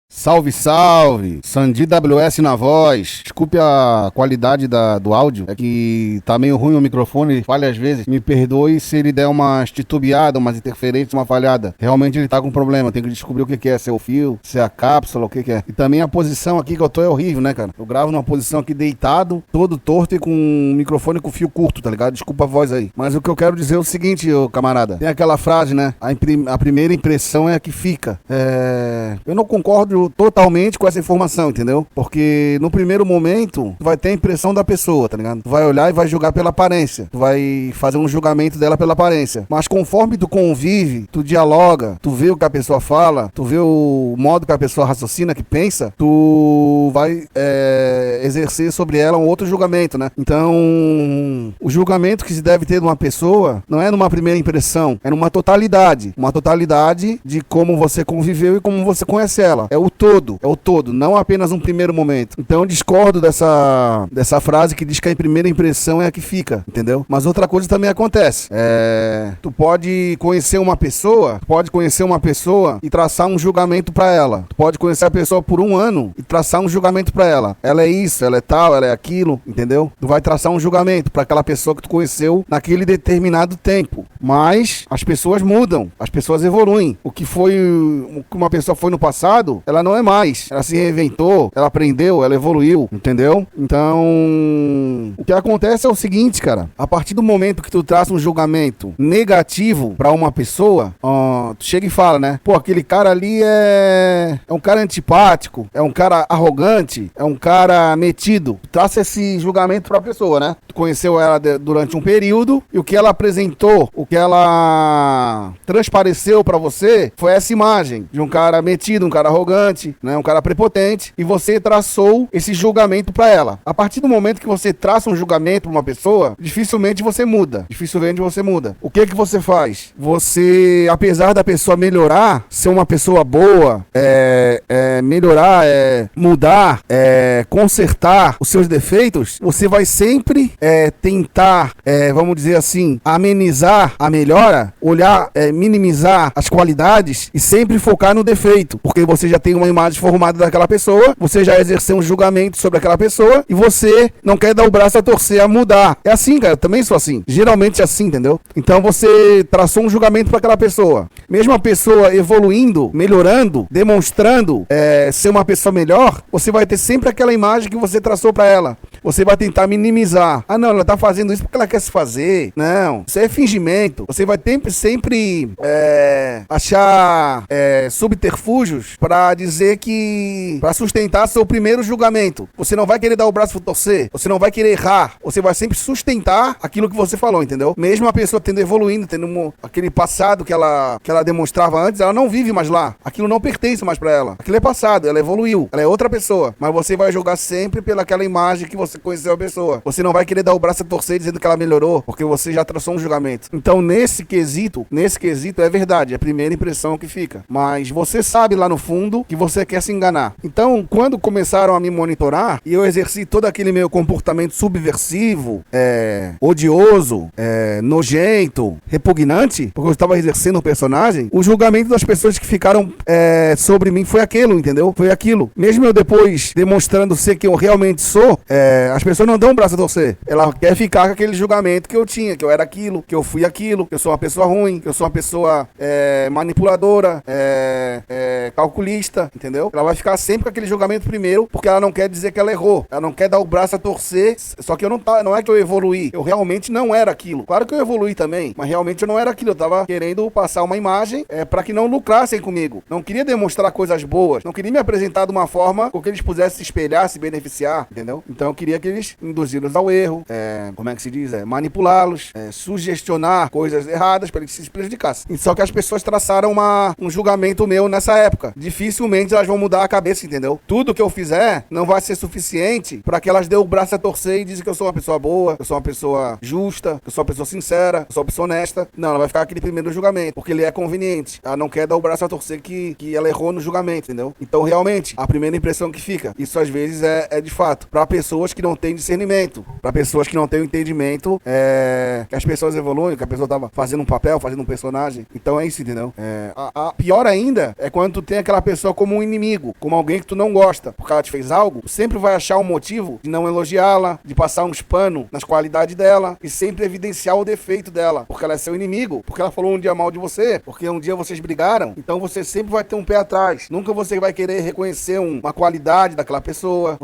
Salve, salve! Sandi WS na voz. Desculpe a qualidade do áudio. É que tá meio ruim o microfone, falha às vezes. Me perdoe se ele der umas titubeadas, umas interferências, uma falhada. Realmente ele tá com problema. Tem que descobrir o que é. Se é o fio, se é a cápsula, o que é. E também a posição aqui que eu tô é horrível, né, cara? Eu gravo numa posição aqui deitado, todo torto e com um microfone com fio curto, tá ligado? Desculpa a voz aí. Mas o que eu quero dizer é o seguinte, ô camarada. Tem aquela frase, né? A primeira impressão é a que fica. Eu não concordo totalmente com essa informação, entendeu? Porque no primeiro momento, tu vai ter a impressão da pessoa, tá ligado? Tu vai olhar e vai julgar pela aparência. Tu vai fazer um julgamento dela pela aparência. Mas conforme tu convive, tu dialoga, tu vê o que a pessoa fala, tu vê o modo que a pessoa raciocina, que pensa, tu vai exercer sobre ela um outro julgamento, né? Então, o julgamento que se deve ter de uma pessoa não é numa primeira impressão, é numa totalidade. Uma totalidade de como você conviveu e como você conhece ela. É o o todo, não apenas um primeiro momento. Então eu discordo dessa frase que diz que a primeira impressão é a que fica, entendeu? Mas outra coisa também acontece. Tu pode conhecer uma pessoa e traçar um julgamento pra ela. Tu pode conhecer a pessoa por 1 ano e traçar um julgamento pra ela. Ela é isso, ela é tal, ela é aquilo, entendeu? Tu vai traçar um julgamento pra aquela pessoa que tu conheceu naquele determinado tempo. Mas as pessoas mudam, as pessoas evoluem. O que uma pessoa foi no passado, ela não é mais. Ela se reinventou, ela aprendeu, ela evoluiu, entendeu? Então, o que acontece é o seguinte, cara. A partir do momento que tu traça um julgamento negativo pra uma pessoa, tu chega e fala, né? Pô, aquele cara ali é um cara antipático, é um cara arrogante, é um cara metido. Tu traça esse julgamento pra pessoa, né? Tu conheceu ela durante um período e o que ela apresentou, o que ela transpareceu pra você foi essa imagem de um cara metido, um cara arrogante, né? Um cara prepotente, e você traçou esse julgamento pra ela. A partir do momento que você traça um julgamento pra uma pessoa, dificilmente você muda. O que você faz? Você, apesar da pessoa melhorar, ser uma pessoa boa, melhorar, mudar, consertar os seus defeitos, você vai sempre tentar, vamos dizer assim, amenizar a melhora, olhar, minimizar as qualidades e sempre focar no defeito, porque você já tem uma imagem formada daquela pessoa, você já exerceu um julgamento sobre aquela pessoa e você não quer dar o braço a torcer, a mudar. É assim, cara, eu também sou assim. Geralmente é assim, entendeu? Então você traçou um julgamento para aquela pessoa. Mesmo a pessoa evoluindo, melhorando, demonstrando ser uma pessoa melhor, você vai ter sempre aquela imagem que você traçou para ela. Você vai tentar minimizar. Ah, não, ela tá fazendo isso porque ela quer se fazer. Não, isso é fingimento. Você vai sempre achar subterfúgios para dizer que... para sustentar seu primeiro julgamento. Você não vai querer dar o braço pra torcer. Você não vai querer errar. Você vai sempre sustentar aquilo que você falou, entendeu? Mesmo a pessoa tendo evoluindo, tendo aquele passado que ela demonstrava antes, ela não vive mais lá. Aquilo não pertence mais pra ela. Aquilo é passado, ela evoluiu. Ela é outra pessoa. Mas você vai jogar sempre pelaquela imagem que você conheceu a pessoa. Você não vai querer dar o braço a torcer dizendo que ela melhorou, porque você já traçou um julgamento. Então, nesse quesito é verdade, é a primeira impressão que fica. Mas você sabe lá no fundo que você quer se enganar. Então, quando começaram a me monitorar e eu exerci todo aquele meu comportamento subversivo, odioso, nojento, repugnante, porque eu estava exercendo o personagem, o julgamento das pessoas que ficaram sobre mim foi aquilo, entendeu? Foi aquilo. Mesmo eu depois demonstrando ser quem eu realmente sou, as pessoas não dão o braço a torcer. Ela quer ficar com aquele julgamento que eu tinha, que eu era aquilo, que eu fui aquilo, que eu sou uma pessoa ruim, que eu sou uma pessoa manipuladora, calculista, entendeu? Ela vai ficar sempre com aquele julgamento primeiro, porque ela não quer dizer que ela errou. Ela não quer dar o braço a torcer, só que não é que eu evoluí, eu realmente não era aquilo. Claro que eu evoluí também, mas realmente eu não era aquilo. Eu tava querendo passar uma imagem pra que não lucrassem comigo. Não queria demonstrar coisas boas, não queria me apresentar de uma forma com que eles pudessem se espelhar, se beneficiar, entendeu? Então eu queria que eles induzi-los ao erro, como é que se diz? Manipulá-los, sugestionar coisas erradas para eles se prejudicassem. Só que as pessoas traçaram um julgamento meu nessa época. Dificilmente elas vão mudar a cabeça, entendeu? Tudo que eu fizer não vai ser suficiente para que elas dêem o braço a torcer e dizem que eu sou uma pessoa boa, que eu sou uma pessoa justa, que eu sou uma pessoa sincera, que eu sou uma pessoa honesta. Não, ela vai ficar aquele primeiro julgamento, porque ele é conveniente. Ela não quer dar o braço a torcer que ela errou no julgamento, entendeu? Então, realmente, a primeira impressão que fica, isso às vezes é de fato, para pessoas que não têm discernimento, para pessoas que não têm o entendimento que as pessoas evoluem, que a pessoa tava fazendo um papel, fazendo um personagem. Então é isso, entendeu? A pior ainda é quando tu tem aquela pessoa como um inimigo, como alguém que tu não gosta, porque ela te fez algo, tu sempre vai achar um motivo de não elogiá-la, de passar uns panos nas qualidades dela e sempre evidenciar o defeito dela, porque ela é seu inimigo, porque ela falou um dia mal de você, porque um dia vocês brigaram. Então você sempre vai ter um pé atrás. Nunca você vai querer reconhecer uma qualidade daquela pessoa.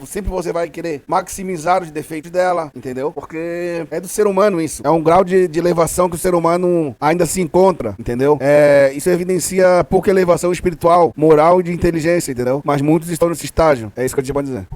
Sempre você vai querer maximizar os defeitos dela, entendeu? Porque é do ser humano isso. É um grau de elevação que o ser humano ainda se encontra, entendeu? Isso evidencia pouca elevação espiritual, moral e de inteligência, entendeu? Mas muitos estão nesse estágio. É isso que eu te posso dizer.